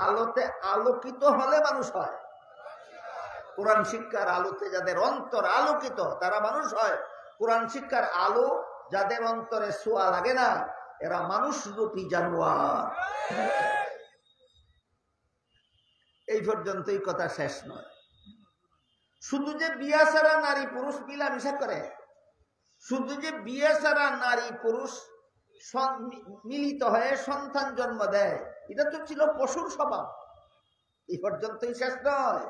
আলোতে আলোকিত হলে মানুষ হয়? কোরআন শিক্ষার আলোতে যাদের অন্তর আলোকিত তারা মানুষ হয়। কোরআন শিক্ষার আলো যাদের অন্তরে ছোঁয়া লাগে না, এরা মানুষ রূপী জানোয়ার। এই পর্যন্তই কথা শেষ নয়। শুধু যে বিয়ে ছাড়া নারী পুরুষ মিলামিশা করে, শুধু যে বিয়ে ছাড়া নারী পুরুষ মিলিত হয়ে সন্তান জন্ম দেয়, এটা তো ছিল পশুর স্বভাব। এই পর্যন্তই শেষ নয়,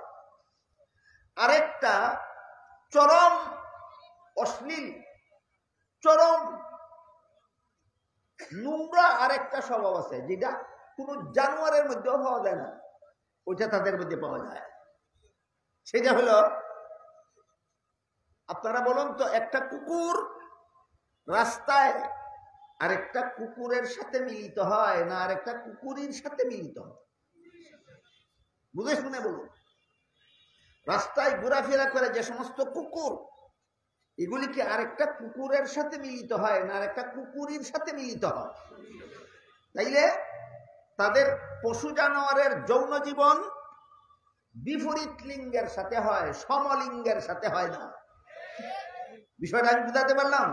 আরেকটা চরম অশ্লীল, চরম নোংরা আরেকটা স্বভাব আছে, যেটা কোন জানোয়ারের মধ্যেও পাওয়া যায় না, ওইটা তাদের মধ্যে পাওয়া যায়। সেটা হলো, আপনারা বলুন তো, একটা কুকুর রাস্তায় আরেকটা কুকুরের সাথে মিলিত হয় না আরেকটা কুকুরের সাথে মিলিত হয়? বুঝে শুনে বলুন। রাস্তায় ঘোরাফেরা করে যে সমস্ত কুকুর, এগুলি কি আরেকটা কুকুরের সাথে মিলিত হয় না আরেকটা কুকুরের সাথে মিলিত হয়? তাইলে তাদের পশু জানোয়ারের যৌন জীবন বিপরীত লিঙ্গের সাথে হয়, সমলিঙ্গের সাথে হয় না। বিষয়টা আমি বুঝাতে পারলাম?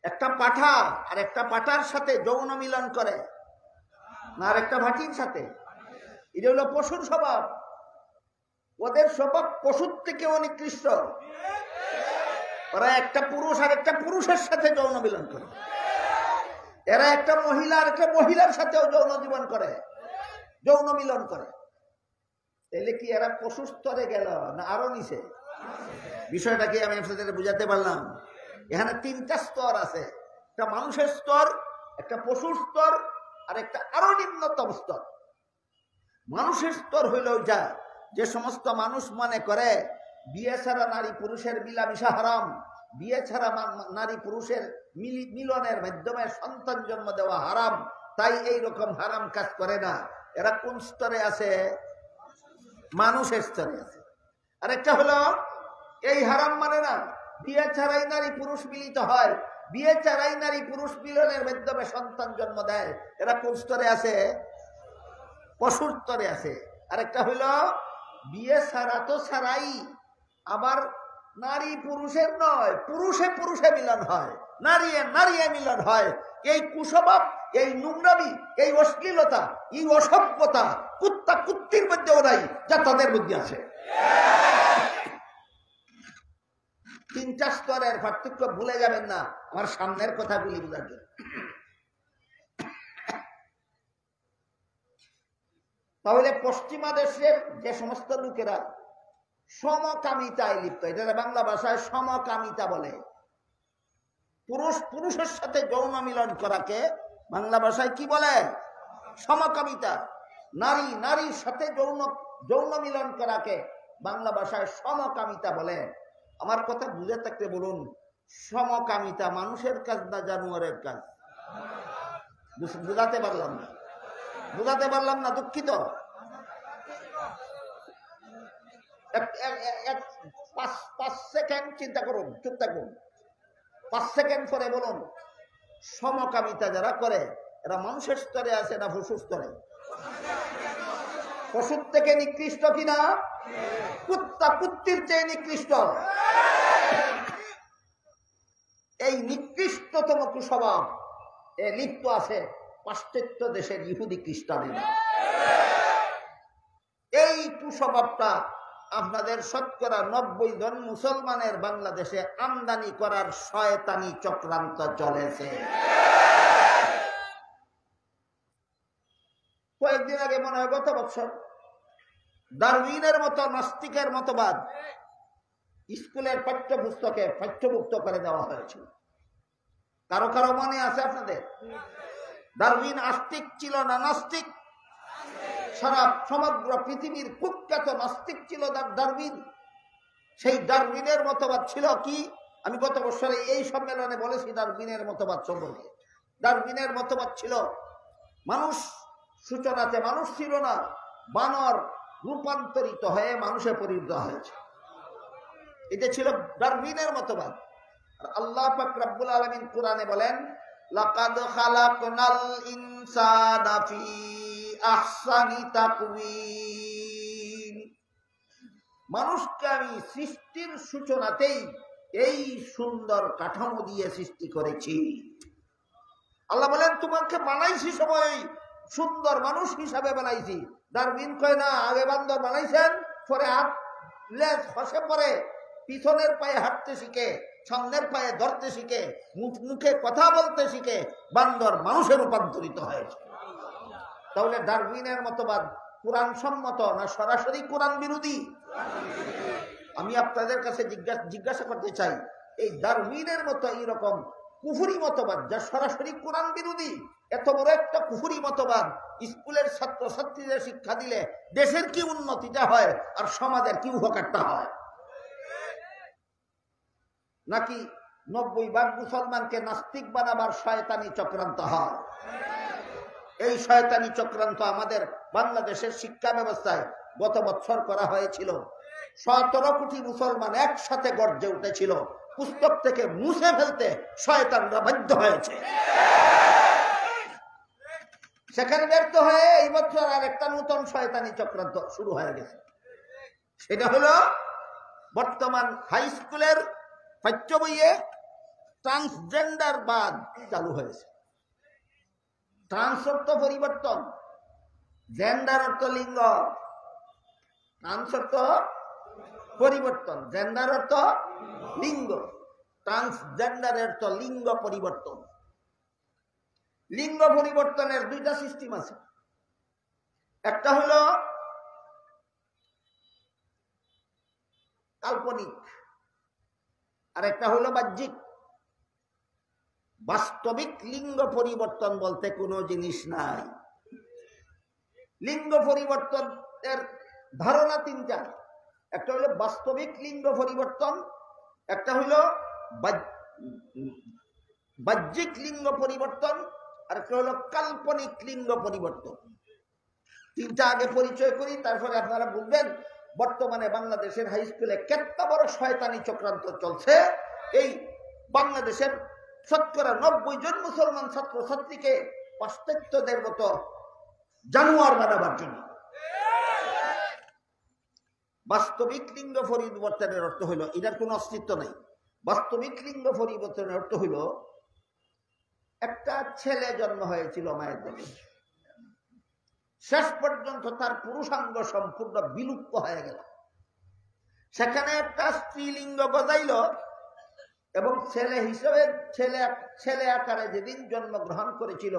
একটা পাঠা আর একটা পাঠার সাথে যৌন মিলন করে না আর একটা ভাটির সাথে? এটা হলো পশুর স্বভাব। ওদের স্বভাব পশুর থেকেও নিকৃষ্ট। ওরা একটা পুরুষ আর একটা পুরুষের সাথে যৌন মিলন করে, এরা একটা মহিলা আর একটা মহিলার সাথেও যৌন জীবন করে, যৌন মিলন করে। তাহলে কি এরা পশু স্তরে গেল না আরো নিচে? বিষয়টা কি আমি আপনাদের বুঝাতে পারলাম? এখানে তিনটা স্তর আছে, একটা মানুষের স্তর, একটা পশুর স্তর, আর একটা আরো নিম্নতম স্তর। মানুষের স্তর হইল যা, যে সমস্ত মানুষ মনে করে বিয়ে ছাড়া নারী পুরুষের মিলামিশা হারাম, বিয়ে ছাড়া নারী পুরুষের মিলনের মাধ্যমে সন্তান জন্ম দেওয়া হারাম, তাই এই রকম হারাম কাজ করে না। এরা কোন স্তরে আছে? মানুষের স্তরে আছে। আরেকটা হলো এই হারাম মানে না, বিয়ে ছাড়াই নারী পুরুষ মিলিত হয়, বিয়ে ছাড়াই নারী পুরুষ মিলনের মাধ্যমে সন্তান জন্ম দেয়। এরা কোন স্তরে আছে? পশুর স্তরে আছে। আরেকটা হইল বিয়ে ছাড়া তো ছাড়াই, আবার নারী পুরুষের নয়, পুরুষে পুরুষে মিলন হয়, নারীয়ে নারীয়ে মিলন হয়। এই কুস্বভাব, এই নোংরামি, এই অশ্লীলতা, এই অসভ্যতা কুত্তা কুত্তির মধ্যেও নাই, যা তাদের মধ্যে আছে। তিনটা স্তরের পার্থক্য ভুলে যাবেন না, আমার সামনের কথাগুলি বোঝার জন্য। তাহলে পশ্চিমা দেশের যে সমস্ত লোকেরা সমকামিতায় লিপ্ত, এটা বাংলা ভাষায় সমকামিতা বলে, পুরুষ পুরুষের সাথে যৌন মিলন করাকে বাংলা ভাষায় কি বলে? সমকামিতা। নারী নারীর সাথে যৌন মিলন করাকে বাংলা ভাষায় সমকামিতা বলে। আমার কথা বুঝে থাকতে বলুন, সমকামিতা মানুষের কাজ না জানোয়ারের কাজ? বুঝাতে পারলাম না, বুঝাতে পারলাম না, দুঃখিত। 5 সেকেন্ড চিন্তা করুন, চুপ থাকুন, 5 সেকেন্ড পরে বলুন, সমকামিতা যারা করে এরা মানুষের স্তরে আছে না পশুর স্তরে? পশুর থেকে নিকৃষ্ট কিনা? কুত্তা কুত্তির চেয়ে নিকৃষ্ট। এই নিকৃষ্টতম কুস্বভাব এ লিপ্ত আছে পাশ্চাত্য দেশের ইহুদি খ্রিস্টানেরা। এই কুস্বভাবটা আপনাদের শতকরা 90 জন মুসলমানের বাংলাদেশে আমদানি করার শয়তানি চক্রান্ত চলেছে। কয়েকদিন আগে মনে হয় গত বছর ডারউইনের মতো নাস্তিকের মতবাদ স্কুলের পাঠ্যপুস্তকে পাঠ্যভুক্ত করে দেওয়া হয়েছিল। কারো কারো মনে আছে আপনাদের? ডারউইন আস্তিক ছিল না নাস্তিক? সারা সমগ্র পৃথিবীর কুখ্যাত নাস্তিক ছিল ডারউইন। সেই ডারউইনের মতবাদ ছিল কি? আমি গত বছরে এই সম্মেলনে বলেছি ডারউইনের মতবাদ সম্পর্কে। ডারউইনের মতবাদ ছিল মানুষ সূচনাতে মানুষ ছিল না, বানর রূপান্তরিত হয়ে মানুষে পরিণত হয়েছে। এটা ছিল ডারউইনের মতবাদ। আর আল্লাহ পাক রব্বুল আলামিন কোরআনে বলেন, লাকাদ খালাকনাল ইনসানা ফি আহসানি তাকওয়িম, মানুষকে আমি সৃষ্টির সূচনাতেই এই সুন্দর কাঠামো দিয়ে সৃষ্টি করেছি। আল্লাহ বলেন তোমাকে বানাইছি সময় সুন্দর মানুষ হিসাবে বানাইছি। ডারউইন কয় না, আগে বান্দর বানাইছেন, পরে হাত লেজ খসে পড়ে পিছনের পায়ে হাঁটতে শিখে, সামনের পায়ে ধরতে শিখে, মুখে কথা বলতে শিখে বান্দর মানুষে রূপান্তরিত হয়েছে। তাহলে ডারউইনের মতবাদ কোরআন সম্মত না সরাসরি কোরআন বিরোধী? আমি আপনাদের কাছে জিজ্ঞাসা করতে চাই, এই দারউইনের মতো এইরকম কুফরি মতবাদ যা সরাসরি কোরআন বিরোধী, এত বড় একটা কুফরি মতবাদ স্কুলের ছাত্র ছাত্রীদের শিক্ষা দিলে দেশের কি উন্নতিটা হয় আর সমাজের কি উপকারটা হয়? নাকি 90% মুসলমানকে নাস্তিক বানাবার শয়তানি চক্রান্ত হয়? এই শয়তানি চক্রান্ত আমাদের বাংলাদেশের শিক্ষা ব্যবস্থায় গত বছর করা হয়েছিল। 17 কোটি মুসলমান একসাথে গর্জে উঠেছিল, পুস্তক থেকে মুছে ফেলতে শয়তানরা বাধ্য হয়েছে। সেখানে ব্যর্থ হয়ে এই বছর আর একটা নতুন শয়তানি চক্রান্ত শুরু হয়ে গেছে। সেটা হলো বর্তমান হাই স্কুলের পাঠ্য বইয়ে ট্রান্সজেন্ডার বাদ চালু হয়েছে। ট্রান্স অর্থ পরিবর্তন, জেন্ডার অর্থ লিঙ্গ, ট্রান্স অর্থ পরিবর্তন, জেন্ডার অর্থ লিঙ্গ, ট্রান্সজেন্ডার অর্থ লিঙ্গ পরিবর্তন। লিঙ্গ পরিবর্তনের দুইটা সিস্টেম আছে, একটা হলো কাল্পনিক আর একটা হলো বাহ্যিক। বাস্তবিক লিঙ্গ পরিবর্তন বলতে কোনো জিনিস নাই। লিঙ্গ পরিবর্তনের ধারণা তিনটা, একটা হলো বাস্তবিক লিঙ্গ পরিবর্তন, একটা হলো বাহ্যিক লিঙ্গ পরিবর্তন, আর একটা হলো কাল্পনিক লিঙ্গ পরিবর্তন। তিনটা আগে পরিচয় করি, তারপরে আপনারা বুঝবেন বর্তমানে বাংলাদেশের হাই স্কুলে কেতটা বড় শয়তানি চক্রান্ত চলছে। এই বাংলাদেশের শতকরা 90 জন মুসলমান ছাত্র ছাত্রীকে পাশ্চাত্যদের মতো জানোয়ার বানাবার জন্য। বাস্তবিক লিঙ্গ পরিবর্তনের অর্থ হইল এটার কোনো অস্তিত্ব নাই। বাস্তবিক লিঙ্গ পরিবর্তনের অর্থ হইল একটা ছেলে জন্ম হয়েছিল মায়ের পেটে, শেষ পর্যন্ত তার পুরুষাঙ্গ সম্পূর্ণ বিলুপ্ত হয়ে গেল। সেখানে একটা স্ত্রীলিঙ্গ গজাইল এবং ছেলে হিসেবে ছেলে আকারে যেদিন জন্মগ্রহণ করেছিল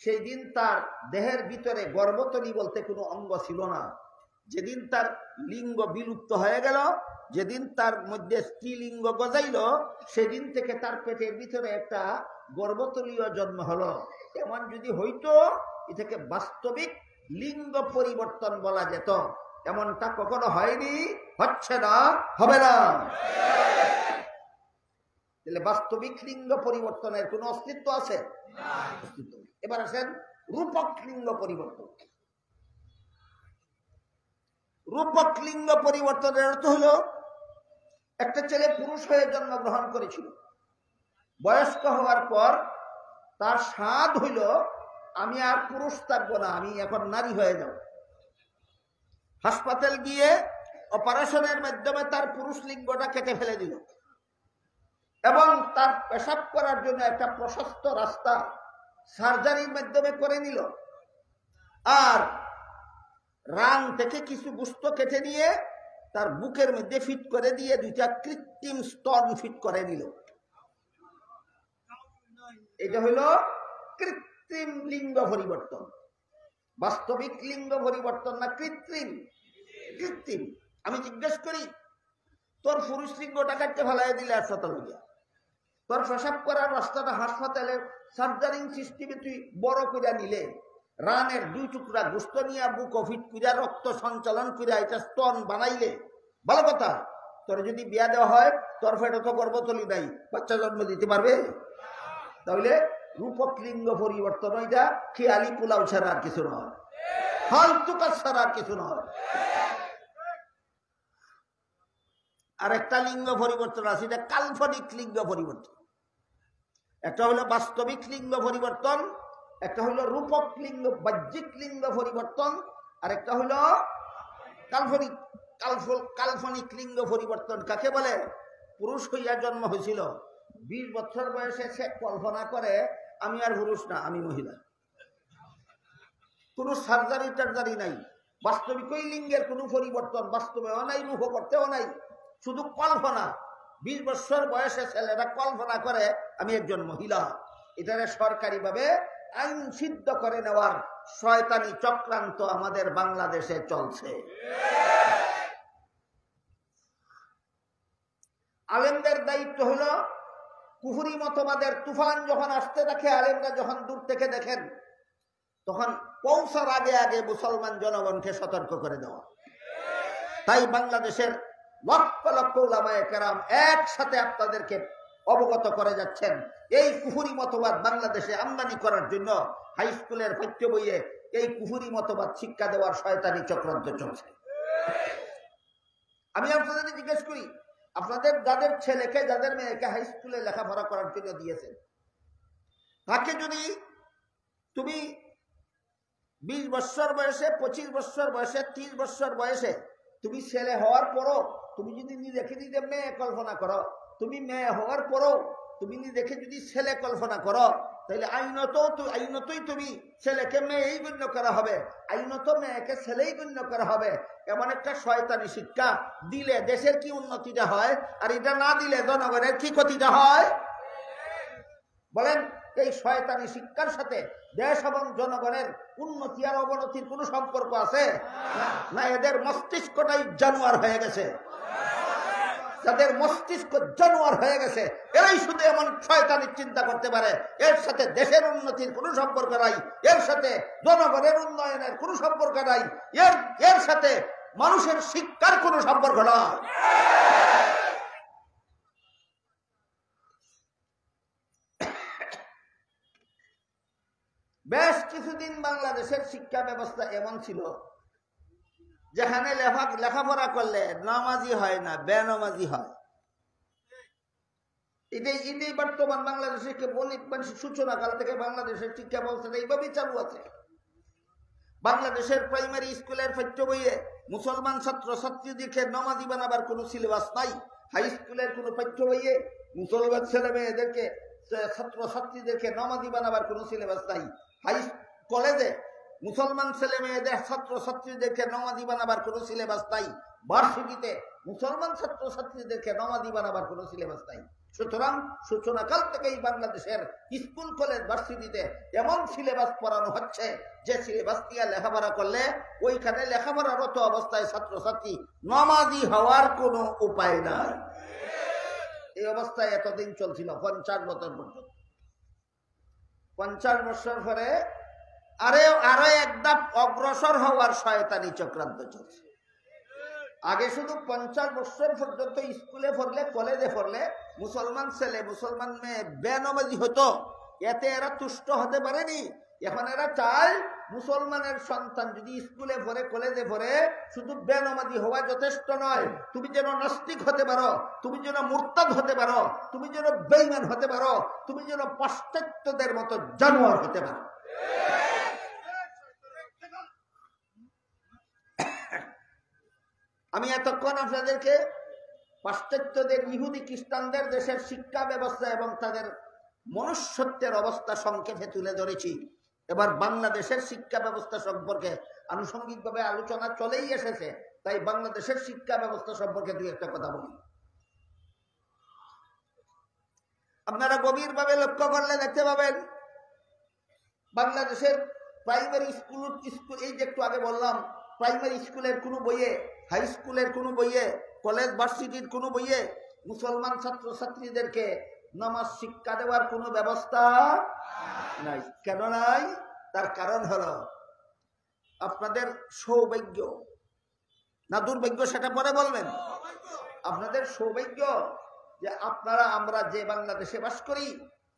সেই দিন তার দেহের ভিতরে গর্ভতলী বলতে কোনো অঙ্গ ছিল না। যেদিন তার লিঙ্গ বিলুপ্ত হয়ে গেল, যেদিন তার মধ্যে স্ত্রীলিঙ্গ গজাইল, সেদিন থেকে তার পেটের ভিতরে একটা গর্ভতলীয় জন্ম হলো। এমন যদি হইতো এটাকে বাস্তবিক লিঙ্গ পরিবর্তন বলা যেত। এমনটা কখনো হয়নি, হচ্ছে না, হবে না। তাহলে বাস্তবিক লিঙ্গ পরিবর্তনের কোন অস্তিত্ব আছে? অস্তিত্ব। এবার আসেন রূপক লিঙ্গ পরিবর্তন। রূপক লিঙ্গ পরিবর্তনের অর্থ হলো একটা ছেলে পুরুষ হয়ে জন্মগ্রহণ করেছিল, বয়স্ক হওয়ার পর তার স্বাদ হইল আমি আর পুরুষ থাকবো না, আমি এখন নারী হয়ে যাব। হাসপাতাল গিয়ে অপারেশনের মাধ্যমে তার পুরুষ লিঙ্গটা কেটে ফেলে দিল এবং তার পেশাব করার জন্য একটা প্রশস্ত রাস্তা সার্জারির মাধ্যমে করে নিল। আর রান থেকে কিছু গোস্ত কেটে নিয়ে তার বুকের মধ্যে ফিট করে দিয়ে দুইটা কৃত্রিম স্তন ফিট করে নিল। এটা হলো কৃত্রিম লিঙ্গ পরিবর্তন। বাস্তবিক লিঙ্গ পরিবর্তন না কৃত্রিম? কৃত্রিম। আমি জিজ্ঞেস করি, তোর পুরুষ লিঙ্গটা কাটতে ফেলাই দিলে হাসপাতালে গিয়া, তোর প্রসাব করার রাস্তাটা হাসপাতালের সার্জারিং সিস্টেমে তুই বড় করে নিলে, রানের 2 টুকরা গোস্ত নিয়ে বুক ফিট করিয়া রক্ত সঞ্চালন করিয়া এটা স্তন বানাইলে, ভালো কথা। তোর যদি বিয়া দেওয়া হয়, তোর পেটে তো গর্ভতলী নাই, বাচ্চা জন্ম দিতে পারবে? তাহলে রূপক লিঙ্গ পরিবর্তন ওইটা খেয়ালি পোলাও ছাড়া আর কিছু নয়, ফালতু কাজ ছাড়া আর কিছু নয়। আর একটা লিঙ্গ পরিবর্তন আছে, এটা কাল্পনিক লিঙ্গ পরিবর্তন। একটা হলো বাস্তবিক লিঙ্গ পরিবর্তন, একটা হলো রূপক লিঙ্গ বাহ্যিক লিঙ্গ পরিবর্তন, আর একটা হলো কাল্পনিক কাল্পনিক লিঙ্গ পরিবর্তন। কাকে বলে? পুরুষ হইয়া জন্ম হয়েছিল, 20 বছর বয়সে সে কল্পনা করে আমি আর পুরুষ না, আমি মহিলা। কোনো সার্জারি টার্জারি নাই, বাস্তবিক ওই লিঙ্গের কোনো পরিবর্তন বাস্তবেও নাই, রূপ করতেও নাই, শুধু কল্পনা। 20 বছর বয়সে ছেলেরা কল্পনা করে আমি একজন মহিলা। এটারে সরকারিভাবে আইন সিদ্ধ করে নেওয়ার শয়তানি চক্রান্ত আমাদের বাংলাদেশে চলছে। আলেমদের দায়িত্ব হলো কুফরি মতবাদের তুফান যখন আসতে দেখে, আলেমরা যখন দূর থেকে দেখেন, তখন পৌঁছার আগে আগে মুসলমান জনগণকে সতর্ক করে দেওয়া। তাই বাংলাদেশের লক্ষ লক্ষ উলামায়ে কেরাম একসাথে আপনাদেরকে অবগত করে যাচ্ছেন, এই কুফরি মতবাদ বাংলাদেশে আমদানি করার জন্য হাই স্কুলের পাঠ্য বইয়ে এই কুফরি মতবাদ শিক্ষা দেওয়ার শয়তানি চক্রান্ত চলছে। আমি আপনাদের জিজ্ঞেস করি, আপনাদের যাদের ছেলেকে যাদের মেয়েকে হাই স্কুলে লেখাপড়া করার জন্য দিয়েছেন, তাকে যদি তুমি 20 বছর বয়সে, 25 বছর বয়সে, 30 বছর বয়সে তুমি ছেলে হওয়ার পরও তুমি যদি নিজেকে নিজে মেয়ে কল্পনা করো, তুমি মেয়ে হওয়ার পরও তুমি নিজেকে যদি ছেলে কল্পনা করো, তাহলে আইনতই তুমি ছেলেকে মেয়েই গণ্য করা হবে, আইনত মেয়েকে ছেলেই গণ্য করা হবে। এমন একটা শয়তানি শিক্ষা দিলে দেশের কি উন্নতিটা হয়, আর এটা না দিলে জনগণের কি ক্ষতিটা হয়? বলেন, এই শয়তানি শিক্ষার সাথে দেশ এবং জনগণের উন্নতি আর অবনতির কোনো সম্পর্ক আছে? না, এদের মস্তিষ্কটাই জানোয়ার হয়ে গেছে। যাদের মস্তিষ্ক জানোয়ার হয়ে গেছে, এরাই শুধু এমন শয়তানি চিন্তা করতে পারে। এর সাথে দেশের উন্নতির কোনো সম্পর্ক নাই, এর সাথে জনগণের উন্নয়নের কোনো সম্পর্ক নাই, এর সাথে মানুষের শিক্ষার কোনো সম্পর্ক নয়। বেশ কিছুদিন বাংলাদেশের শিক্ষা ব্যবস্থা এমন ছিল, যেখানে লেখাপড়া করলে নামাজি হয় না, বেনামাজি হয়। এটাই বর্তমান বাংলাদেশের সূচনা কাল থেকে বাংলাদেশের শিক্ষা ব্যবস্থা এইভাবেই চালু আছে। বাংলাদেশের প্রাইমারি স্কুলের পাঠ্য বইয়ে মুসলমান ছাত্র ছাত্রীদেরকে নামাজি বানাবার কোনো সিলেবাস নাই। হাই স্কুলের কোনো পাঠ্য বইয়ে মুসলমান ছেলে মেয়েদেরকে, ছাত্র ছাত্রীদেরকে নামাজি বানাবার কোনো সিলেবাস নাই। হাই কলেজে মুসলমান ছেলে মেয়েদের ছাত্র ছাত্রীদেরকে নামাজি বানাবার কোনো সিলেবাস নাই। ভার্সিটিতে মুসলমান ছাত্র ছাত্রীদেরকে নামাজি বানাবার কোনো সিলেবাস নাই। সুতরাং সূচনাকাল থেকেই বাংলাদেশের স্কুল কলেজ ভার্সিটিতে এমন সিলেবাস পড়ানো হচ্ছে, যে সিলেবাস নিয়ে লেখাপড়া করলে ওইখানে লেখাপড়ারত অবস্থায় ছাত্র ছাত্রী নামাজি হওয়ার কোনো উপায় নাই। এই অবস্থায় এতদিন চলছিল 50 বছর পর্যন্ত। 50 বছর পরে আরো এক ধাপ অগ্রসর হওয়ার শয়তানি চক্রান্ত চলছে। আগে শুধু 50 বছর পর্যন্ত স্কুলে পড়লে, কলেজে পড়লে মুসলমান ছেলে মুসলমান মেয়ে বেনামাজি হতো, এতে এরা তুষ্ট হতে পারেনি। এখন এরা চায় মুসলমানের সন্তান যদি স্কুলে পড়ে, কলেজে পড়ে, শুধু বেনামাজি হওয়া যথেষ্ট নয়, তুমি যেন নাস্তিক হতে পারো, তুমি যেন মুরতাদ হতে পারো, তুমি যেন বেঈমান হতে পারো, তুমি যেন পাশ্চাত্যদের মতো জানোয়ার হতে পারো। আমি এতক্ষণ আপনাদেরকে পাশ্চাত্যদের, ইহুদি খ্রিস্টানদের দেশের শিক্ষা ব্যবস্থা এবং তাদের মনুষ্যত্বের অবস্থা সংক্ষেপে তুলে ধরেছি। এবার বাংলাদেশের শিক্ষা ব্যবস্থা সম্পর্কে আনুষঙ্গিকভাবে আলোচনা চলেই এসেছে, তাই বাংলাদেশের শিক্ষা ব্যবস্থা সম্পর্কে দুই একটা কথা বলি। আপনারা গভীরভাবে লক্ষ্য করলে দেখতে পাবেন, বাংলাদেশের প্রাইমারি স্কুল, এই যে একটু আগে বললাম, প্রাইমারি স্কুলের কোনো বইয়ে, হাই স্কুলের কোনো বইয়ে, কলেজ ভার্সিটির কোনো বইয়ে মুসলমান ছাত্র ছাত্রীদেরকে নামাজ শিক্ষা দেওয়ার কোনো ব্যবস্থা নাই। কেন নাই? তার কারণ হলো আপনাদের সৌভাগ্য না দুর্ভাগ্য, সেটা পরে বলবেন। আপনাদের সৌভাগ্য যে আমরা যে বাংলাদেশে বাস করি,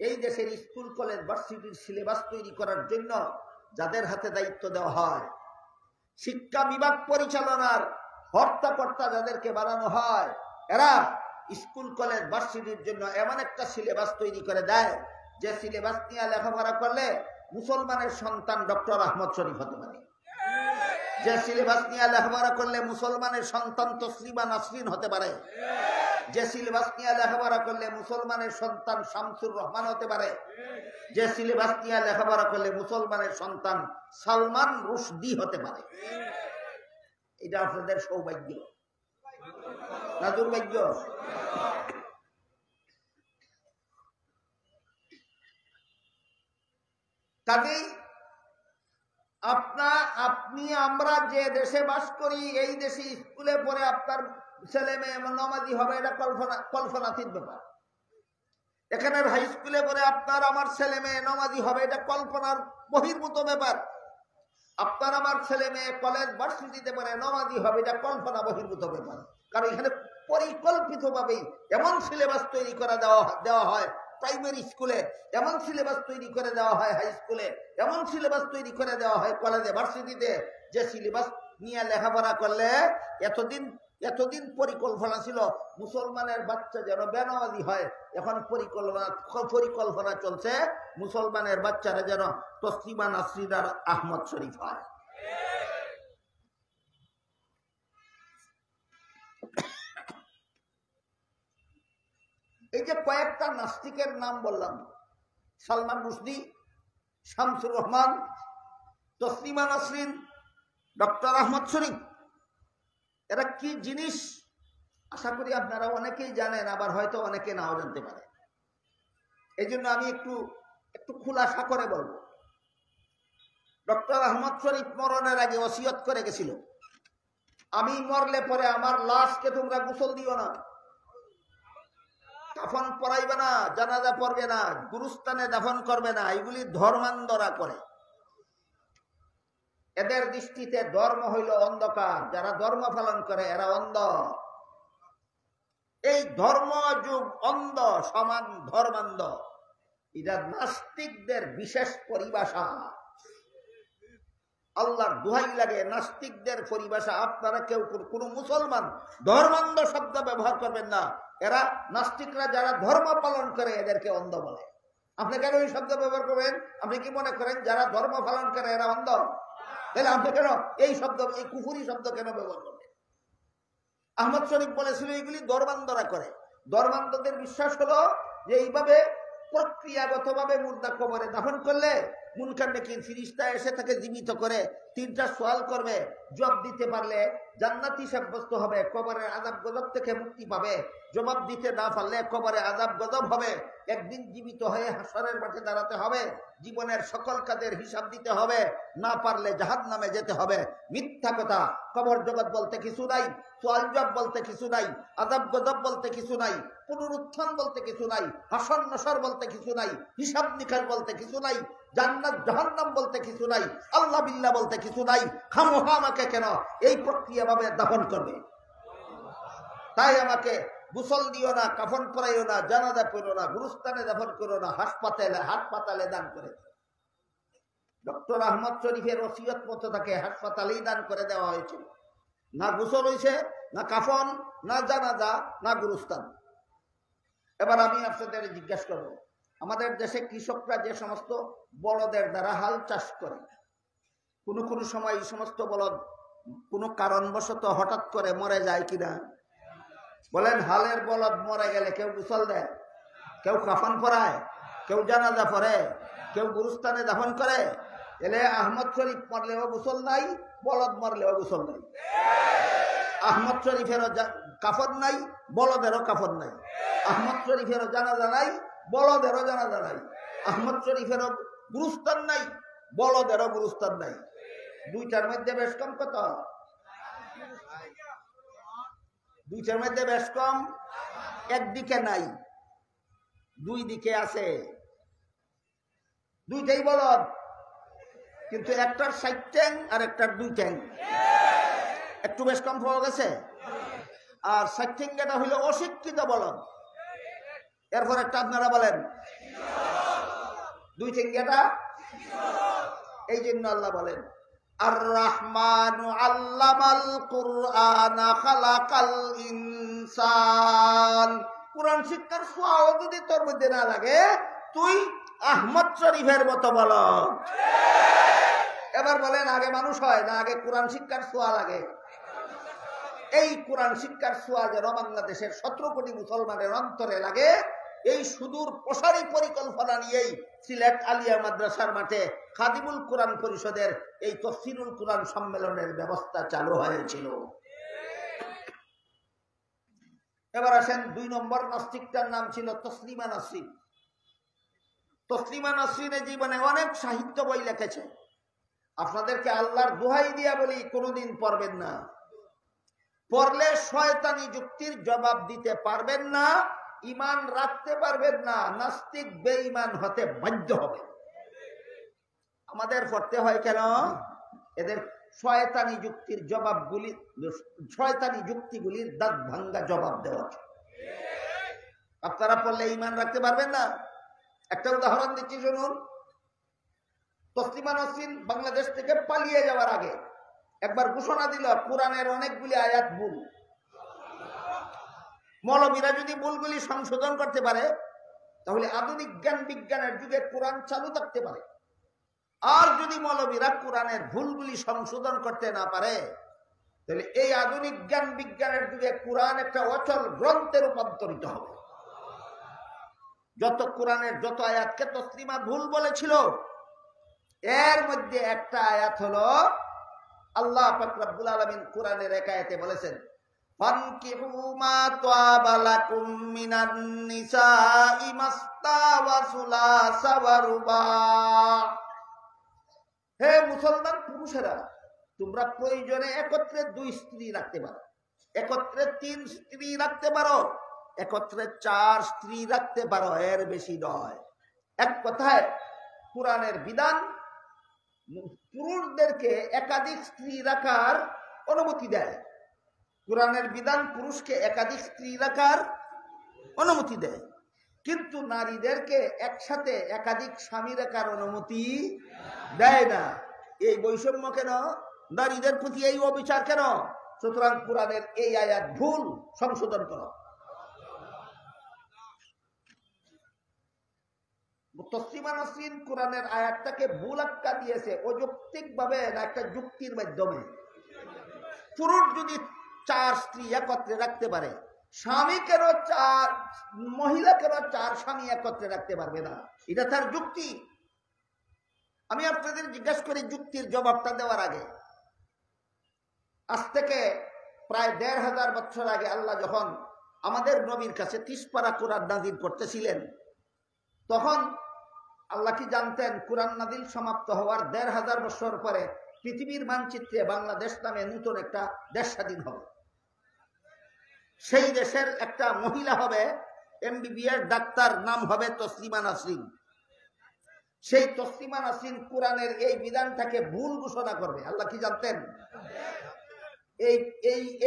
এই দেশের স্কুল কলেজ ভার্সিটির সিলেবাস তৈরি করার জন্য যাদের হাতে দায়িত্ব দেওয়া হয়, শিক্ষা বিভাগ পরিচালনার হর্তাকর্তা যাদেরকে বানানো হয়, এরা স্কুল কলেজ ভার্সিটির জন্য এমন একটা সিলেবাস তৈরি করে দেয়, যে সিলেবাস নিয়ে লেখাপড়া করলে মুসলমানের সন্তান ডক্টর আহমদ শরীফ হতে পারে, যে সিলেবাস নিয়ে লেখাপড়া করলে মুসলমানের সন্তান তসলিমা নাসরিন হতে পারে, যে সিলেবাস নিয়ে লেখাপড়া করলে মুসলমানের সন্তান শামসুর রহমান হতে পারে, যে সিলেবাস নিয়ে লেখাপড়া করলে মুসলমানের সন্তান সালমান রুশদি হতে পারে। এটা আপনাদের সৌভাগ্য না দুর্ভাগ্য? কাজেই আপনি আমরা যে দেশে বাস করি এই দেশে স্কুলে পড়ে আপনার ছেলে মেয়ে নামাজি হবে, এটা কল্পনাতীত ব্যাপার। এখানের হাই স্কুলে পড়ে আপনার আমার ছেলে মেয়ে নামাজি হবে, এটা কল্পনার বহির্ভূত ব্যাপার। আপনার আমার ছেলে মেয়ে কলেজ ভার্সিটিতে পড়ে নামাজি হবে, এটা কল্পনা বহির্ভূত ব্যাপার। কারণ এখানে পরিকল্পিতভাবেই এমন সিলেবাস তৈরি করে দেওয়া হয় প্রাইমারি স্কুলে, এমন সিলেবাস তৈরি করে দেওয়া হয় হাই স্কুলে, এমন সিলেবাস তৈরি করে দেওয়া হয় কলেজে ভার্সিটিতে, যে সিলেবাস নিয়ে লেখাপড়া করলে এতদিন পরিকল্পনা ছিল মুসলমানের বাচ্চা যেন বেনামাজি হয়, এখন পরিকল্পনা চলছে মুসলমানের বাচ্চারা যেন তসলিমা নাসরিন আর আহমদ শরীফ হয়। এই যে কয়েকটা নাস্তিকের নাম বললাম, সালমান রুশদি, শামসুর রহমান, তসলিমা নাসরিন, ডক্টর আহমদ শরীফ, এরা কি জিনিস আশা করি আপনারা অনেকেই জানেন, আবার হয়তো অনেকে নাও জানতে পারে। এই জন্য আমি একটু খুলাসা করে বলবো। ডক্টর আহমদ শরীফ মরণের আগে ওসিয়ত করে গেছিল, আমি মরলে পরে আমার লাশকে তোমরা গোসল দিও না, কাফন পরাইবে না, জানাজা পড়বে না, গুরুস্থানে দাফন করবে না, এগুলি ধর্মান্ধরা করে। এদের দৃষ্টিতে ধর্ম হইল অন্ধকার, যারা ধর্ম পালন করে এরা অন্ধ। এই ধর্ম যুগ অন্ধ সমান ধর্মান্ধ, এটা নাস্তিকদের বিশেষ পরিভাষা। আল্লাহর দোহাই লাগে, নাস্তিকদের পরিভাষা আপনারা কেউ কোন মুসলমান ধর্মান্ধ শব্দ ব্যবহার করবেন না। এরা নাস্তিকরা যারা ধর্ম পালন করে এদেরকে অন্ধ বলে। আপনি কেন এই শব্দ ব্যবহার করবেন? আপনি কি মনে করেন যারা ধর্ম পালন করে এরা অন্ধ? তাহলে আপনি কেন এই শব্দ, এই কুফুরি শব্দ কেন ব্যবহার করবেন? আহমদ শরীফ বলেছিল এগুলি ধর্মান্ধরা করে। ধর্মান্ধদের বিশ্বাস হলো যে এইভাবে প্রক্রিয়াগতভাবে মুর্দা কবরে দাফন করলে মুনকার নাকির ফিরিস্তা এসে তাকে জীবিত করে 3টা সওয়াল করবে, জবাব দিতে পারলে জান্নাতি সাব্যস্ত হবে, কবরের আযাব গজব থেকে মুক্তি পাবে। জবাব দিতে না পারলে কবরে আযাব গজব হবে, একদিন জীবিত হয়ে হাসরের মাঠে দাঁড়াতে হবে, জীবনের সকল কাজের হিসাব দিতে হবে, না পারলে জাহান্নামে যেতে হবে। মিথ্যা কথা, কবর জগৎ বলতে কিছু নাই, সওয়াল জবাব বলতে কিছু নাই, আযাব গজব বলতে কিছু নাই, পুনরুত্থান বলতে কিছু নাই, হাসর নসর বলতে কিছু নাই, হিসাব নিকাশ বলতে কিছু নাই, জান্নাত জাহান্নাম বলতে কিছু নাই, আল্লাহ বিল্লাহ বলতে কিছু নাই। খামোখা আমাকে কেন এই প্রক্রিয়া ভাবে দাফন করবে? তাই আমাকে গোসল দিও না, কাফন পরাইও না, জানাজা পড়ো না, গুরুস্থানে দাফন করো না, হাসপাতালে দান করে। ডক্টর আহমদ শরীফের ওসিয়ত মতো তাকে হাসপাতালেই দান করে দেওয়া হয়েছিল। না গোসল হয়েছে, না কাফন, না জানাজা, না গুরুস্থান। এবার আমি আপনাদের জিজ্ঞাসা করব, আমাদের দেশে কৃষকরা যে সমস্ত বলদের দ্বারা হাল চাষ করে, কোন সময় এই সমস্ত বলদ কোনো কারণবশত হঠাৎ করে মরে যায় কিনা? বলেন, হালের বলদ মরে গেলে কেউ গোসল দেয়, কেউ কাফন পরায়, কেউ জানাজা পড়ে, কেউ গুরুস্থানে দাফন করে? এলে আহমদ শরীফ মরলেও গোসল নাই, বলদ মরলেও গোসল নাই। আহমদ শরীফেরও কাফন নাই, বলদেরও কাফন নাই। আহমদ শরীফেরও জানাজা নাই, বলদেরও জানাজা নাই। আহমদ শরীফেরও গুরুস্থান নাই, বলদেরও গুরুস্থান নাই। দুইটার মধ্যে বেশ কম কত? দুইটার মধ্যে বেশ কম। একদিকে নাই, দুই দিকে আছে। দুইটাই বলদ, কিন্তু একটার 60 ট্যাং আর একটার 2 ট্যাং। একটু বেশ কম পাওয়া গেছে। আর 60 ট্যাঙ্গেটা হইল অশিক্ষিত বলদ। এরপর একটা আপনারা বলেন 2 ট্যাঙ্গেটা। এই জন্য আল্লাহ বলেন, আর রহমানু আল্লামাল কুরআনা খালাকাল ইনসান। কুরআন শিক্ষার ছোঁয়াও যদি তোর মধ্যে না লাগে, তুই আহমদ শরীফের মতো বলদ। এবার বলেন, আগে মানুষ হয় না আগে কোরআন শিক্ষার ছোঁয়া লাগে? এই কোরআন শিক্ষার ছোঁয়া যেন বাংলাদেশের 17 কোটি মুসলমানের অন্তরে লাগে, এই সুদূর প্রসারী পরিকল্পনা নিয়েই সিলেট আলিয়া মাদ্রাসার মাঠে খাদিমুল কোরআন পরিষদের এই তফসিরুল কোরআন সম্মেলনের ব্যবস্থা চালু হয়েছিল। এবার আসেন 2 নম্বর নাস্তিকটার নাম ছিল তসলিমা নাসরিন। তসলিমা নাসরিনের জীবনে অনেক সাহিত্য বই লিখেছে। আপনাদেরকে আল্লাহর দোহাই দিয়া বলি, কোনোদিন পড়বেন না। পড়লে শয়তানি যুক্তির জবাব দিতে পারবেন না, ঈমান রাখতে পারবেন না, নাস্তিক বেঈমান হতে বাধ্য হবে। আমাদের পড়তে হয় কেন? এদের শয়তানি যুক্তির জবাবগুলি, শয়তানি যুক্তিগুলির দাঁত ভাঙ্গা জবাব দেওয়া। আপনারা পড়লে ঈমান রাখতে পারবেন না। একটা উদাহরণ দিচ্ছি, শুনুন। তসলিমা নাসরিন বাংলাদেশ থেকে পালিয়ে যাওয়ার আগে একবার ঘোষণা দিল কোরআনের অনেকগুলি আয়াত ভুল। মৌলবীরা যদি ভুলগুলি সংশোধন করতে পারে তাহলে আধুনিক জ্ঞান বিজ্ঞানের যুগে কোরআন চালু থাকতে পারে। আর যদি মৌলবীরা কোরআনের ভুলগুলি সংশোধন করতে না পারে তাহলে এই আধুনিক জ্ঞান বিজ্ঞানের যুগে কোরআন একটা অচল গ্রন্থে রূপান্তরিত হবে। যত কোরআনের যত আয়াতকে তসলিমা ভুল বলেছিল, এর মধ্যে একটা আয়াত হলো আল্লাহ পাক রব্বুল আলামিন কোরআনের এক আয়াতে বলেছেন, ফানকিহু মা তাবা লাকুম মিনান নিসাই মাসতা ওয়া সুলাসা ওয়া রুবা। হে মুসলমান পুরুষেরা, তোমরা প্রয়োজনে একত্রে 2 স্ত্রী রাখতে পারো, একত্রে 3 স্ত্রী রাখতে পারো, একত্রে 4 স্ত্রী রাখতে পারো, এর বেশি নয়। এক কথায় কোরআনের বিধান পুরুষদেরকে একাধিক স্ত্রী রাখার অনুমতি দেয়। কোরআনের বিধান পুরুষকে একাধিক স্ত্রী রাখার অনুমতি দেয়, কিন্তু নারীদেরকে একসাথে একাধিক স্বামী রাখার অনুমতি দেয় না। এই বৈষম্য কেন? নারীদের প্রতি এই অবিচার কেন? সুতরাং কোরআনের এই আয়াত ভুল, সংশোধন করো। তসলিমা নাসরিন কোরআনের আয়াতটাকে ভুল আখ্যা দিয়েছে অযৌক্তিক ভাবে, না একটা যুক্তির মাধ্যমে। পুরুষ যদি 4 স্ত্রী একত্রে রাখতে পারে, স্বামী কেন 4, মহিলা কেন 4 স্বামী একত্রে রাখতে পারবে না? এটা তার যুক্তি। আমি আপনাদের জিজ্ঞাসা করি যুক্তির জবাবটা দেওয়ার আগে, আজ থেকে প্রায় 1500 বছর আগে আল্লাহ যখন আমাদের নবীর কাছে 30 পারা কোরআন নাযিল করতেছিলেন, তখন আল্লাহ কি জানতেন কোরআন নাযিল সমাপ্ত হওয়ার 1500 বছর পরে পৃথিবীর মানচিত্রে বাংলাদেশ নামে নতুন একটা দেশ স্বাধীন হবে? সেই দেশের একটা মহিলা হবে MBBS ডাক্তার, নাম হবে তসলিমা নাসরিন। সেই তসলিমা নাসরিন কোরআনের এই বিধানটাকে ভুল ঘোষণা করবে। আল্লাহ কি জানতেন?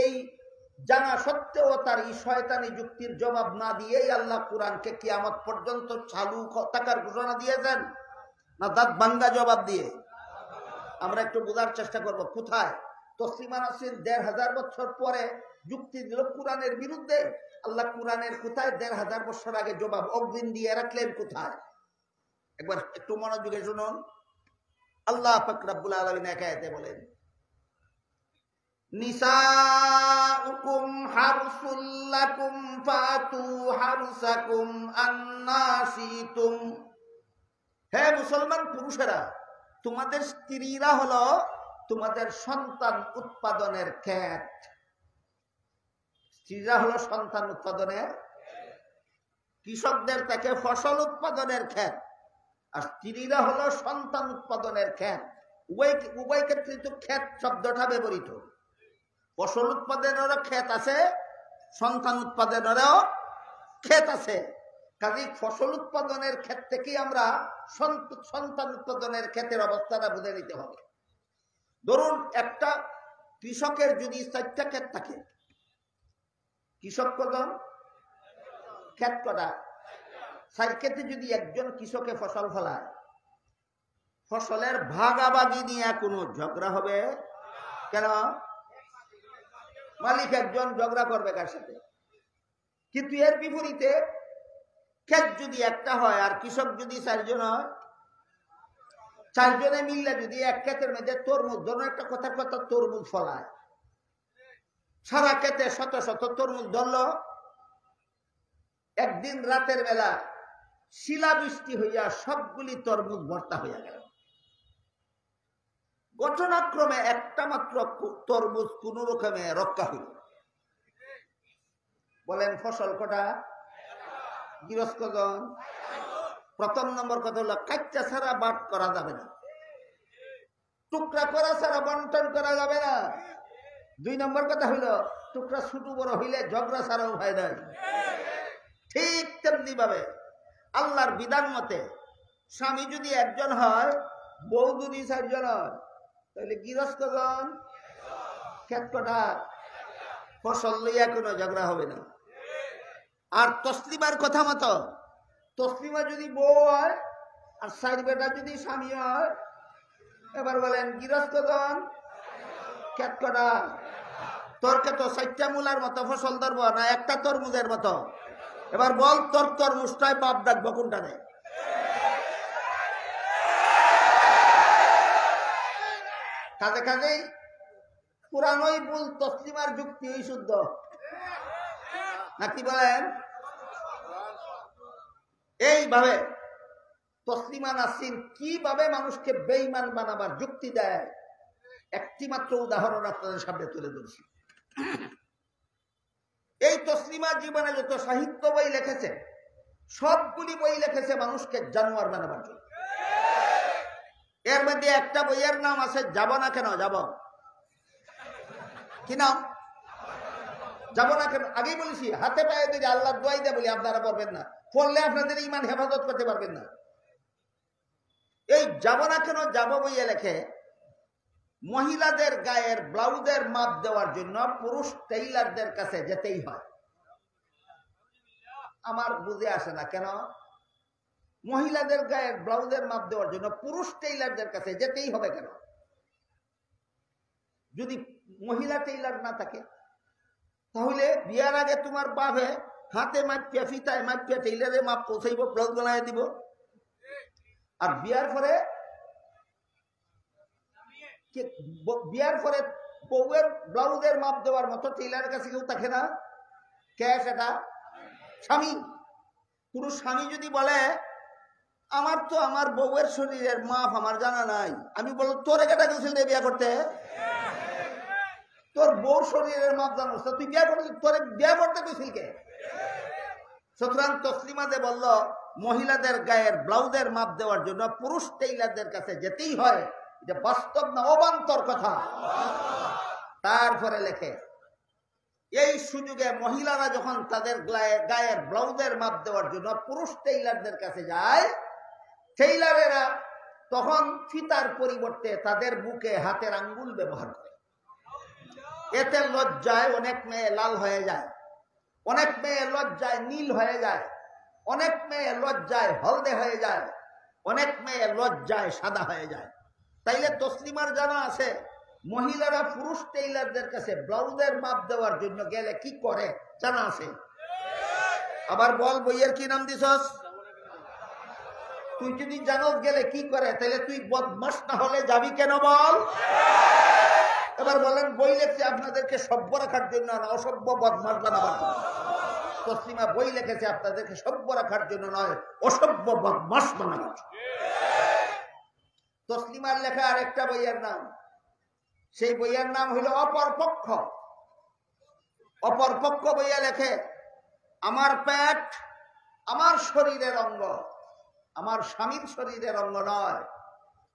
এই জানা সত্ত্বেও তার এই শয়তানি যুক্তির জবাব না দিয়েই আল্লাহ কোরআনকে কিয়ামত পর্যন্ত চালু থাকার ঘোষণা দিয়েছেন, না দাঁত ভাঙ্গা জবাব দিয়ে? আমরা একটু বোঝার চেষ্টা করব কোথায় তসলিমা নাসরিন 1500 বছর পরে যুক্তি দিল কোরআনের বিরুদ্ধে। আল্লাহ কোরআনের কোথায় 1500 বছর আগে জবাব অগ্রিম দিয়ে রাখলেন কোথায়? একবার একটু মনোযোগে শুনুন। আল্লাহ পাক রব্বুল আলামিন এক আয়াতে বলেন, নিসাউকুম হারসুল লাকুম ফাতু হারসাকুম আন্না শিতুম। হে মুসলমান পুরুষেরা, তোমাদের স্ত্রীরা হলো তোমাদের সন্তান উৎপাদনের ক্ষেত। স্ত্রীরা হলো সন্তান উৎপাদনের, কৃষকদের থেকে ফসল উৎপাদনের ক্ষেত, আর স্ত্রীরা হলো সন্তান উৎপাদনের ক্ষেত। উভয় ক্ষেত্রে তো ক্ষেত শব্দটা ব্যবহৃত। ফসল উৎপাদনেরও ক্ষেত আছে, সন্তান উৎপাদনেরও ক্ষেত আছে। কাজেই ফসল উৎপাদনের ক্ষেত থেকেই আমরা সন্তান উৎপাদনের ক্ষেতের অবস্থাটা বুঝে নিতে হবে। ধরুন একটা কৃষকের যদি 4টা ক্ষেত থাকে, কৃষক কজন? ক্ষেত কটা? 4 ক্ষেতে যদি একজন কৃষকে ফসল ফলায়, ফসলের ভাগাভাগি নিয়ে কোনো ঝগড়া হবে কেন? মালিক একজন ঝগড়া করবে কার সাথে? কিন্তু এর বিপরীতে ক্ষেত যদি একটা হয় আর কৃষক যদি 4 জন হয়, 4 জনে মিললে যদি এক ক্ষেতের মধ্যে তরমুজ, ধরুন একটা কথার কথা, তরমুজ ফলায়, সারা ক্ষেতে শত শত তরমুজ ধরলো, একদিন রাতের বেলা শিলাবৃষ্টি হইয়া সবগুলি তরমুজ ভর্তা হইয়া গেল। ঘটনাক্রমে একটা মাত্র তরমুজ কোন রকমে রক্ষা হইল। বলেন ফসল কটা? গৃহস্থ জন? প্রথম নম্বর কথা হলো কাচ্চা ছাড়া বাট করা যাবে না, টুকরা করা ছাড়া বন্টন করা যাবে না। 2 নম্বর কথা হইল টুকরা ছোট বড় হইলে ঝগড়া ছাড়াও হয় নাই। ঠিক তেমনি ভাবে আল্লাহর বিধান মতে স্বামী যদি একজন হয়, বউ যদি 4 জন হয়, তাহলে গৃহস্থ জন ক্ষেত কটা, ফসল লইয়া কোনো ঝগড়া হবে না। আর তসলিমার কথা মতো তসলিমা যদি বউ হয় আর 4 বেটা যদি স্বামী হয়, এবার বলেন গৃহস্থ জন ক্ষেত কটা। তোরকে তো 4টা মূলার মতো ফসল ধরবো না, একটা তরমুজের মতো। এবার বল তোর তরমুজটাই বাপ ডাকবো কোনটা নেই? কাজে কাজেই পুরানোই ভুল, তসলিমার যুক্তি ওই শুদ্ধ, নাকি বলেন? এইভাবে তসলিমা নাসরিন কিভাবে মানুষকে বেঈমান বানাবার যুক্তি দেয়, একটি মাত্র উদাহরণ আপনাদের সামনে তুলে ধরছি। এই তসলিমা জীবনে যত সাহিত্য বই লিখেছে, সবগুলি বই লিখেছে মানুষকে জানোয়ার বানাবার জন্য। এর মধ্যে একটা বইয়ের নাম আছে যাব না কেন যাব। কি নাম? যাব না কেন। আগেই বলেছি, হাতে পায়ে দিলে আল্লাহ দোয়াই দেয় বলি, আপনারা পড়বেন না, পড়লে আপনাদের ঈমান হেফাজত করতে পারবেন না। এই যাব না কেন যাব বইয়ে লেখে মহিলাদের গায়ের ব্লাউজের মাপ দেওয়ার জন্য পুরুষ টেইলারদের কাছে যেতেই হয়। আমার বুঝে আসে না কেন মহিলাদের গায়ের ব্লাউজের মাপ দেওয়ার জন্য পুরুষ টেইলারদের কাছে যেতেই হবে কেন? যদি মহিলা টেইলার না থাকে, তাহলে বিয়ার আগে তোমার বাপে হাতে মাপিয়া ফিতায় মাপিয়া টেইলারে মাপ পৌঁছাইব, ব্লাউজ বানাই দিব। আর বিয়ার পরে বউয়ের ব্লাউজের মাপ দেওয়ার মতো টেইলারের কাছে কেউ থাকে না। কে সেটা? স্বামী। পুরুষ স্বামী যদি বলে আমার তো আমার বউয়ের শরীরের মাপ আমার জানা নাই, আমি বলবো তোরে কেটা গেছিল বিয়া করতে? তোর বউর শরীরের মাপ জানো, তুই বিয়া করতে, তোরে বিয়া করতে গেছিল কে? সুতরাং তসলিমা যে বলল মহিলাদের গায়ের ব্লাউজের মাপ দেওয়ার জন্য পুরুষ টেইলারদের কাছে যেতেই হয়, এটা বাস্তব না অবান্তর কথা। তারপরে লেখে এই সুযোগে মহিলারা যখন তাদের গায়ের ব্লাউজের মাপ দেওয়ার জন্য পুরুষ টেইলারদের কাছে যায়, টেইলারেরা তখন ফিতার পরিবর্তে তাদের বুকে হাতের আঙ্গুল ব্যবহার করে। এতে লজ্জায় অনেক মেয়ে লাল হয়ে যায়, অনেক মেয়ে লজ্জায় নীল হয়ে যায়, অনেক মেয়ে লজ্জায় হলদে হয়ে যায়, অনেক মেয়ে লজ্জায় সাদা হয়ে যায়। তাইলে তসলিমার জানা আছে মহিলারা পুরুষ টেইলারদের কাছে ব্লাউজের মাপ দেওয়ার জন্য গেলে কি করে, জানা আছে? আবার বল বইয়ের কি নাম দিছস? তুই যদি জানোস গেলে কি করে, তাহলে তুই বদমাশ না হলে যাবি কেন বল? এবার বলেন বই লেখছে আপনাদেরকে সভ্য রাখার জন্য না, অসভ্য বদমাশ বানাবার জন্য। তসলিমা বই লিখেছে আপনাদেরকে সভ্য রাখার জন্য নয়, অসভ্য বদমাশ বানাবার জন্য। তসলিমার লেখা আরেকটা বইয়ের নাম, সেই বইয়ের নাম হইল অপরপক্ষ। অপরপক্ষ বইয়া লেখে আমার পেট আমার শরীরের অঙ্গ, আমার স্বামীর শরীরের অঙ্গ নয়,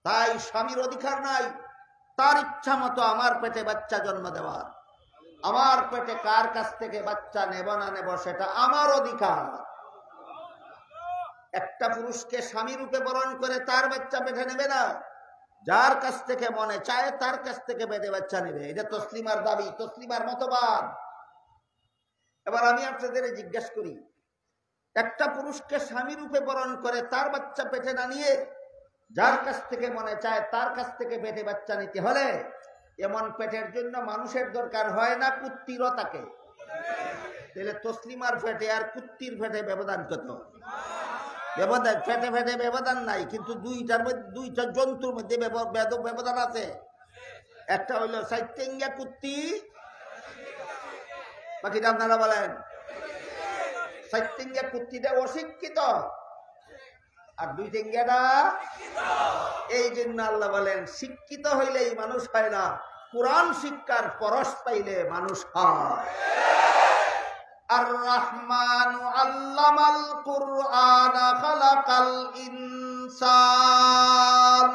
তাই স্বামীর অধিকার নাই তার ইচ্ছা মতো আমার পেটে বাচ্চা জন্ম দেওয়ার। আমার পেটে কার কাছ থেকে বাচ্চা নেব না নেব সেটা আমার অধিকার। একটা পুরুষকে স্বামী রূপে বরণ করে তার বাচ্চা পেটে নেবে না, যার কাছ থেকে মনে চায় তার কাছ থেকে পেটে বাচ্চা নেবে। এটা তসলিমার দাবি, তসলিমার মতবাদ। এবার আমি আপনাদের জিজ্ঞেস করি, একটা পুরুষকে স্বামী রূপে বরণ করে তার বাচ্চা পেটে না নিয়ে যার কাছ থেকে মনে চায় তার কাছ থেকে পেটে বাচ্চা নিতে হলে এমন পেটের জন্য মানুষের দরকার হয় না, কুত্তিরও থাকে। তাহলে তসলিমার পেটে আর কুত্তির পেটে ব্যবধান কত? ব্যবধান পেটে পেটে ব্যবধান নাই, কিন্তু দুইটা জন্তুর মধ্যে ব্যবধান আছে। একটা হইল সাইটেঙ্গা কুত্তি, বাকিটা আপনারা বলেন। সাইটেঙ্গা কুত্তিটা অশিক্ষিত আর 2 টেঙ্গাটা। এই জন্য আল্লাহ বলেন শিক্ষিত হইলেই মানুষ হয় না, কোরআন শিক্ষার পরশ পাইলে মানুষ হয়। আর রহমানু আল্লামাল কুরআনা খালাকাল ইনসান।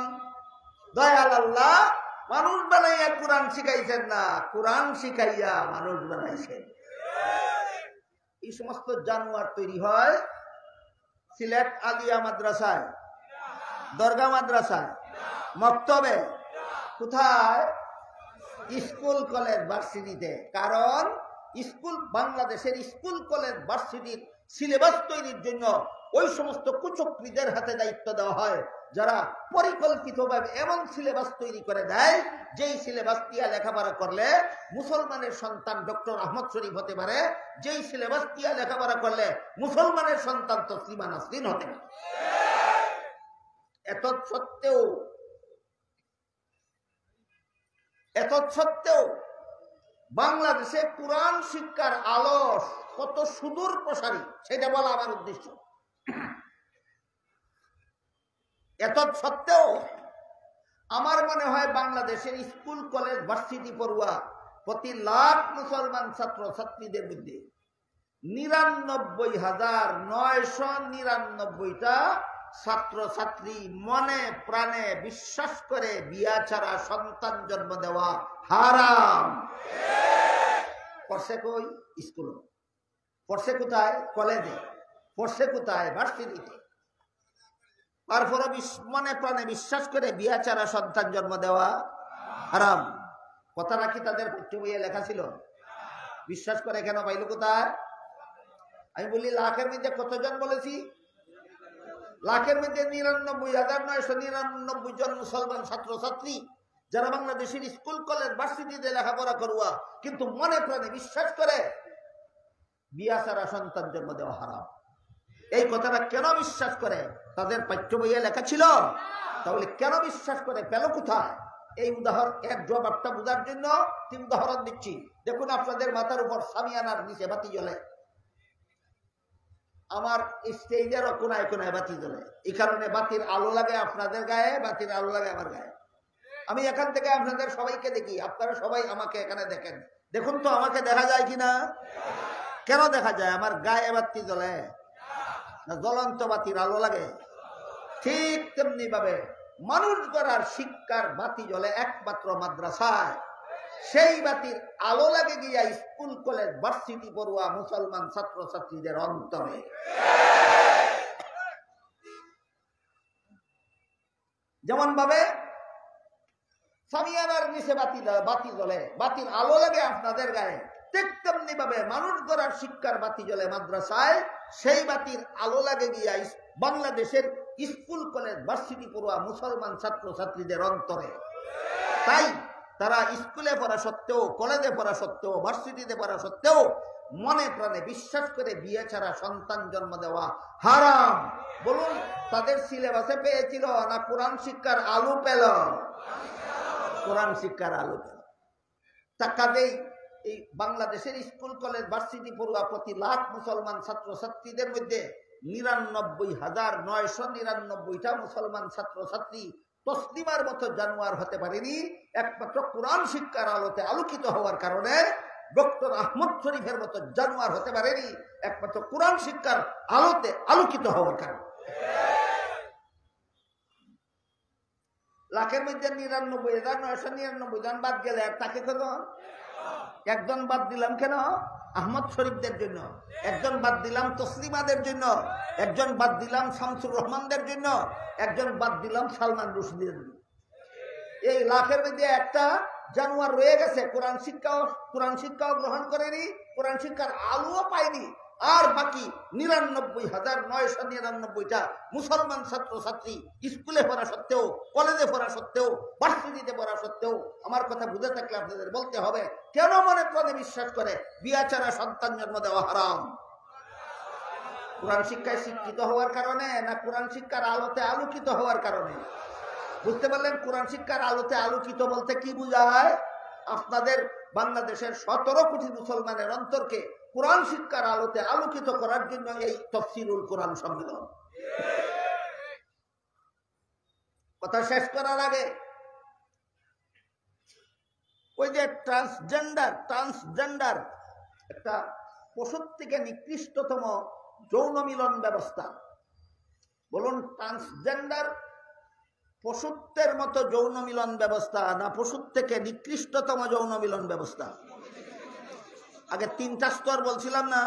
দয়াল আল্লাহ মানুষ বানাইয়া কোরআন শিখাইছেন না, কোরআন শিখাইয়া মানুষ বানাইছেন। এই সমস্ত জানোয়ার তৈরি হয় সিলেট আলিয়া মাদ্রাসায়, দরগা মাদ্রাসায়, মক্তবে, কোথায়? স্কুল কলেজ ভার্সিটিতে। কারণ স্কুল, বাংলাদেশের স্কুল কলেজ ভার্সিটির সিলেবাস তৈরির জন্য ওই সমস্ত কুচক্রীদের হাতে দায়িত্ব দেওয়া হয়, যারা পরিকল্পিতভাবে এমন সিলেবাস তৈরি করে দেয় যেই সিলেবাস দিয়া লেখাপড়া করলে মুসলমানের সন্তান ডক্টর আহমদ শরীফ হতে পারে, যেই সিলেবাস দিয়া লেখাপড়া করলে মুসলমানের সন্তান তসলিমা নাসরিন হতে পারে। এত সত্ত্বেও বাংলাদেশে কোরআন শিক্ষার আলো কত সুদূর প্রসারী সেটা বলা আমার উদ্দেশ্য। এত সত্ত্বেও আমার মনে হয় বাংলাদেশের স্কুল কলেজ ভার্সিটি পড়ুয়া প্রতি লাখ মুসলমান ছাত্র ছাত্রীদের মধ্যে ৯৯,৯৯৯টা ছাত্র ছাত্রী মনে প্রাণে বিশ্বাস করে বিয়া ছাড়া সন্তান জন্ম দেওয়া হারাম। পড়ছে কই? স্কুল। পড়ছে কোথায়? কলেজে। পড়ছে কোথায়? ভার্সিটিতে। তারপরে মনে প্রাণে বিশ্বাস করে বিয়া ছাড়া সন্তান জন্ম দেওয়া হারাম। কথাটা কি তাদের পাঠ্য বইয়ে লেখা ছিল? বিশ্বাস করে কেন? পাইল কোথায়? আমি বলি লাখের মধ্যে কতজন বলেছি? লাখের মধ্যে ৯৯,৯৯৯ জন মুসলমান ছাত্র ছাত্রী যারা বাংলাদেশের স্কুল কলেজ ভার্সিটিতে লেখাপড়া করুয়া, কিন্তু মনে প্রাণে বিশ্বাস করে বিয়া ছাড়া সন্তান জন্ম দেওয়া হারাম। এই কথাটা কেন বিশ্বাস করে? তাদের পাঠ্য বইয়ে লেখা ছিল। তাহলে কেন বিশ্বাস করে? পেল কোথায়? এই এর জবাবটা বোঝার জন্য ৩ উদাহরণ দিচ্ছি। দেখুন, আপনাদের মাথার উপর সামিয়ানার নিচে বাতি জ্বলে, আমার স্টেজেরও কোনায় কোনায় বাতি জ্বলে। এই কারণে বাতির আলো লাগে আপনাদের গায়ে, বাতির আলো লাগে আমার গায়ে। আমি এখান থেকে আপনাদের সবাইকে দেখি, আপনারা সবাই আমাকে এখানে দেখেন। দেখুন তো আমাকে দেখা যায় কিনা? কেন দেখা যায়? আমার গায়ে বাতি জ্বলে না জ্বলন্ত বাতির আলো লাগে? ঠিক তেমনি ভাবে মানুষ গড়ার শিক্ষার বাতি জ্বলে একমাত্র মাদ্রাসায়। সেই বাতির আলো লাগে গিয়া স্কুল কলেজ ভার্সিটি পড়ুয়া মুসলমান ছাত্র ছাত্রীদের অন্তরে। যেমন ভাবে সামিয়ানার নিচে বাতি জ্বলে, বাতির আলো লাগে আপনাদের গায়ে, ঠিক তেমনি ভাবে মানুষ গড়ার শিক্ষার বাতি জ্বলে মাদ্রাসায়। সেই বাতির আলো লাগে গিয়া বাংলাদেশের স্কুল কলেজ ভার্সিটি পড়ুয়া মুসলমান ছাত্র ছাত্রীদের অন্তরে। তাই তারা স্কুলে পড়া সত্ত্বেও, কলেজে পড়া সত্ত্বেও, ভার্সিটিতে পড়া সত্ত্বেও মনে প্রাণে বিশ্বাস করে বিয়ে ছাড়া সন্তান জন্ম দেওয়া হারাম। বলুন, তাদের সিলেবাসে পেয়েছিল না কোরআন শিক্ষার আলো পেল? কোরআন শিক্ষার আলো পেল। তা কাজেই এই বাংলাদেশের স্কুল কলেজ ভার্সিটি পড়ুয়া প্রতি লাখ মুসলমান ছাত্র ছাত্রীদের মধ্যে ৯৯,৯৯৯টা মুসলমান ছাত্র ছাত্রী তসলিমার মতো জানোয়ার হতে পারেনি একমাত্র কোরআন শিক্ষার আলোতে আলোকিত হওয়ার কারণে। ডক্টর আহমদ শরীফের মতো জানোয়ার হতে পারেনি একমাত্র কোরআন শিক্ষার আলোতে আলোকিত হওয়ার কারণে। লাখের মধ্যে ৯৯,৯৯৯ জন বাদ গেলে তাকে কেন? একজন বাদ দিলাম কেন? আহমদ শরীফদের জন্য। একজন বাদ দিলাম তসলিমাদের জন্য। একজন বাদ দিলাম শামসুর রহমানদের জন্য। একজন বাদ দিলাম সালমান রুশদির জন্য। এই লাখের মধ্যে একটা জানোয়ার রয়ে গেছে, কোরআন শিক্ষাও গ্রহণ করেনি, কোরআন শিক্ষার আলোও পায়নি। আর বাকি ৯৯,৯৯৯টা মুসলমান ছাত্র ছাত্রী স্কুলে পড়া সত্ত্বেও, কলেজে পড়া সত্ত্বেও, ভার্সিটিতে পড়া সত্ত্বেও, আমার কথা বুঝে থাকলে আপনাদের বলতে হবে কেন মনে প্রাণে বিশ্বাস করে বিয়া ছাড়া সন্তান জন্ম দেওয়া হারাম? কোরআন শিক্ষায় শিক্ষিত হওয়ার কারণে না কোরআন শিক্ষার আলোতে আলোকিত হওয়ার কারণে? বুঝতে পারলেন? কোরআন শিক্ষার আলোতে আলোকিত বলতে কি বোঝায়? আপনাদের বাংলাদেশের ১৭ কোটি মুসলমানের অন্তরকে কোরআন শিক্ষার আলোতে আলোকিত করার জন্য এই তাফসীরুল কোরআন সম্মেলন। কথা শেষ করার আগে ওই যে ট্রান্সজেন্ডার একটা পশুর থেকে নিকৃষ্টতম যৌন মিলন ব্যবস্থা। বলুন, ট্রান্সজেন্ডার পশুত্বের মতো যৌন মিলন ব্যবস্থা না পশুর থেকে নিকৃষ্টতম যৌন মিলন ব্যবস্থা? আগে তিনটা স্তর বলছিলাম না,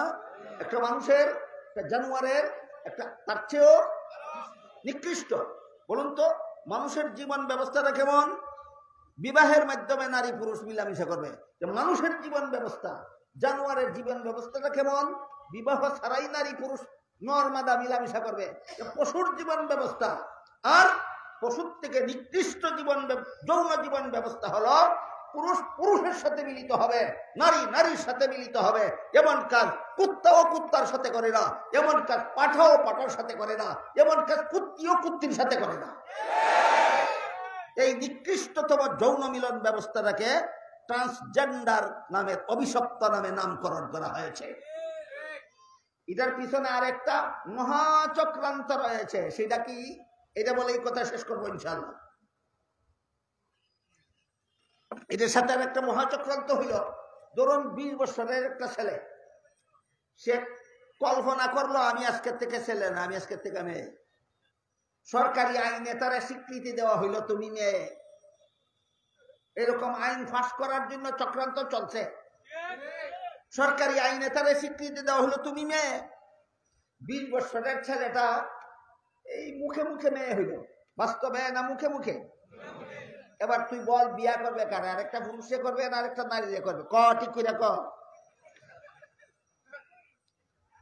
একটা মানুষের, একটা জানোয়ারের, একটা তার চেয়েও নিকৃষ্ট। বলুন তো, মানুষের জীবন ব্যবস্থাটা কেমন? বিবাহের মাধ্যমে নারী পুরুষ মিলামিশা করবে। মানুষের জীবন ব্যবস্থা। জানোয়ারের জীবন ব্যবস্থাটা কেমন? বিবাহ ছাড়াই নারী পুরুষ নর মাদা মিলামিশা করবে। পশুর জীবন ব্যবস্থা আর পশুর থেকে নিকৃষ্ট জীবন যৌন জীবন ব্যবস্থা হলো পুরুষ পুরুষের সাথে মিলিত হবে, নারী নারীর সাথে মিলিত হবে। এমন কাজ কুত্তাও কুত্তার সাথে করে না, এমন কাজ পাঠাও পাঠার সাথে করে না, এমন কাজ কুত্তিও কুত্তির সাথে করে না। এই নিকৃষ্টতম যৌন মিলন ব্যবস্থাটাকে ট্রান্সজেন্ডার নামের অভিশপ্ত নামে নামকরণ করা হয়েছে। এটার পিছনে আরেকটা মহাচক্রান্ত রয়েছে। সেটা কি? এটা বলে এই কথা শেষ করবো ইনশাআল্লাহ। এটার সাথে আর একটা মহাচক্রান্ত হইল, ধরুন 20 বছরের একটা ছেলে, সে কল্পনা করলো আমি আজকের থেকে ছেলে না, আমি আজকের থেকে মেয়ে। সরকারি আইনে তারা স্বীকৃতি দেওয়া হইল তুমি মেয়ে। এরকম আইন ফাঁস করার জন্য চক্রান্ত চলছে। সরকারি আইনে তারা স্বীকৃতি দেওয়া হলো তুমি মেয়ে। 20 বছরের ছেলেটা এই মুখে মুখে মেয়ে হইল, বাস্তবে না মুখে মুখে? এবার তুই বল, বিয়া করবে কারা? আরেকটা পুরুষে করবে না আরেকটা নারীরে করবে? ক ঠিক করে ক।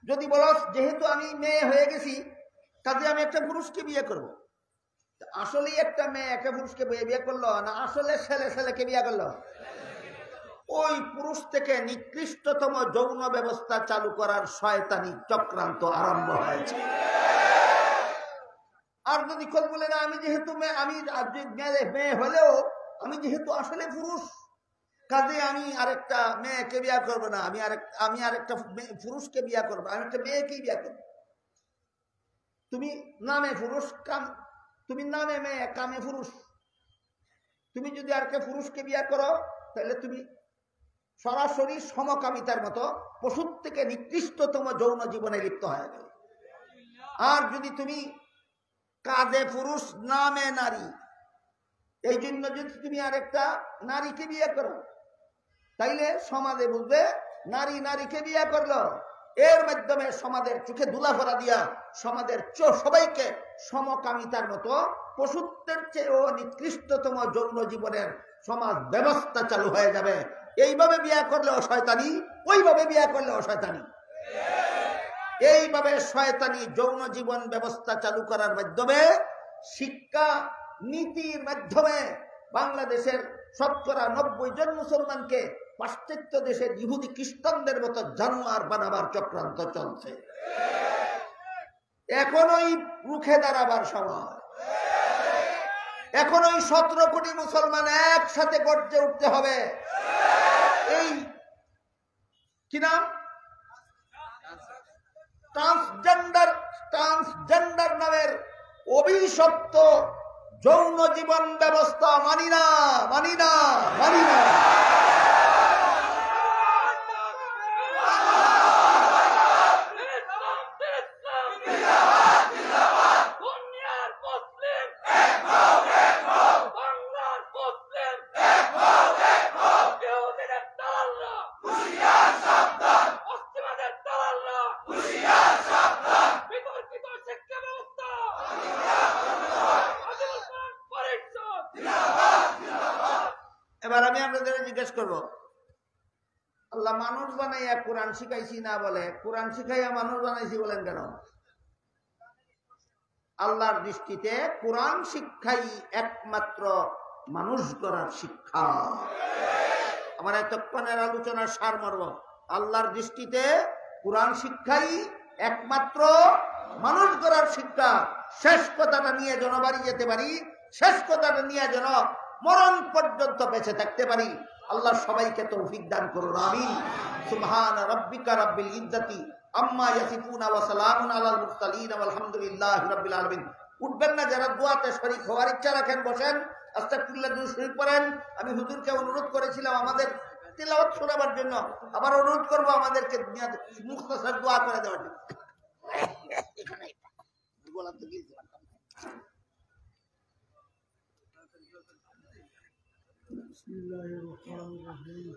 যদি বলস যেহেতু আমি মেয়ে হয়ে গেছি কাজে আমি একটা পুরুষকে বিয়ে করব, আসলে একটা মেয়ে একটা পুরুষকে বিয়ে করলো না আসলে ছেলে ছেলেকে বিয়ে করলো? ওই পুরুষ থেকে নিকৃষ্টতম যৌন ব্যবস্থা চালু করার শয়তানি চক্রান্ত আরম্ভ হয়েছে। আর যদি খোঁজ বলে না আমি যেহেতু মেয়ে হলেও আমি যেহেতু আসলে পুরুষ কাজে আমি আরেকটা মেয়েকে বিয়ে করবো না, আমি আরেকটা পুরুষকে বিয়ে করবো, আমি একটা মেয়েকেই বিয়ে করবো। তুমি নামে পুরুষ, তুমি নামে মেয়ে, কামে পুরুষ। তুমি যদি আরেকটা পুরুষকে বিয়ে করো তাহলে তুমি সরাসরি সমকামিতার মতো পশুর থেকে নিকৃষ্টতম যৌন জীবনে লিপ্ত হয়ে গেল। আর যদি তুমি কাজে পুরুষ নামে নারী, এই জন্য যদি তুমি আরেকটা নারীকে বিয়ে করো তাইলে সমাজে বুঝবে নারী নারীকে বিয়ে করলো। এর মাধ্যমে সমাজের চোখে ধুলা ভরা দিয়া সমাজের সবাইকে সমকামিতার মতো পশুত্বের চেয়েও নিকৃষ্টতম যৌন জীবনের সমাজ ব্যবস্থা চালু হয়ে যাবে। এইভাবে বিয়ে করলে অশয়তানি, ওইভাবে বিয়ে করলে অশয়তানি। এইভাবে শয়তানি যৌন জীবন ব্যবস্থা চালু করার মাধ্যমে, শিক্ষা নীতির মাধ্যমে বাংলাদেশের 90% জন মুসলমানকে পাশ্চাত্য দেশের ইহুদি খ্রিস্টানদের মতো জানোয়ার বানাবার চক্রান্ত চলছে। এখন ওই রুখে দাঁড়াবার সময়। এখন ওই 17 কোটি মুসলমান একসাথে গর্জে উঠতে হবে। এই কি নাম? ট্রান্সজেন্ডার নামের অভিশপ্ত যৌন জীবন ব্যবস্থা মানি না, মানি না, মানি না। এবার আমি আপনাদের জিজ্ঞেস করবো, আল্লাহ মানুষ বানাইয়া কোরআন শিখাইছি না বলে, কোরআন শিখাইয়া মানুষ বানাইছি বলেন কেন? আল্লাহর দৃষ্টিতে কোরআন শিক্ষাই একমাত্র মানুষ গড়ার শিক্ষা। আমার এতক্ষণের আলোচনার সারমর্ম, আল্লাহর দৃষ্টিতে কোরআন শিক্ষাই একমাত্র মানুষ গড়ার শিক্ষা। শেষ কথাটা নিয়ে যেন বাড়ি যেতে পারি, শেষ কথাটা নিয়ে যেন মরণ পর্যন্ত বেঁচে থাকতে পারি। আল্লাহ সবাইকে তৌফিক দান করুন, আমিন। সুবহান রাব্বিকা রাব্বিল ইজ্জাতি আম্মা ইয়াসিফুনা ওয়া সালামুন আলাল মুরসালিন ওয়ালহামদুলিল্লাহি রাব্বিল আলামিন। উঠবেন না যারা দোয়াতে শরীক হওয়ার ইচ্ছা রাখেন, বসেন, আস্তাগফিরুল্লাহ দুরূদ শরীফ পড়েন। আমি হুজুরকে অনুরোধ করেছিলাম আমাদের তিলাওয়াত শোনাবার জন্য আবার অনুরোধ করবো আমাদেরকে মুখতাসার দোয়া করে দেওয়ার জন্য। বললাম তো কি بسم الله الرحمن الرحيم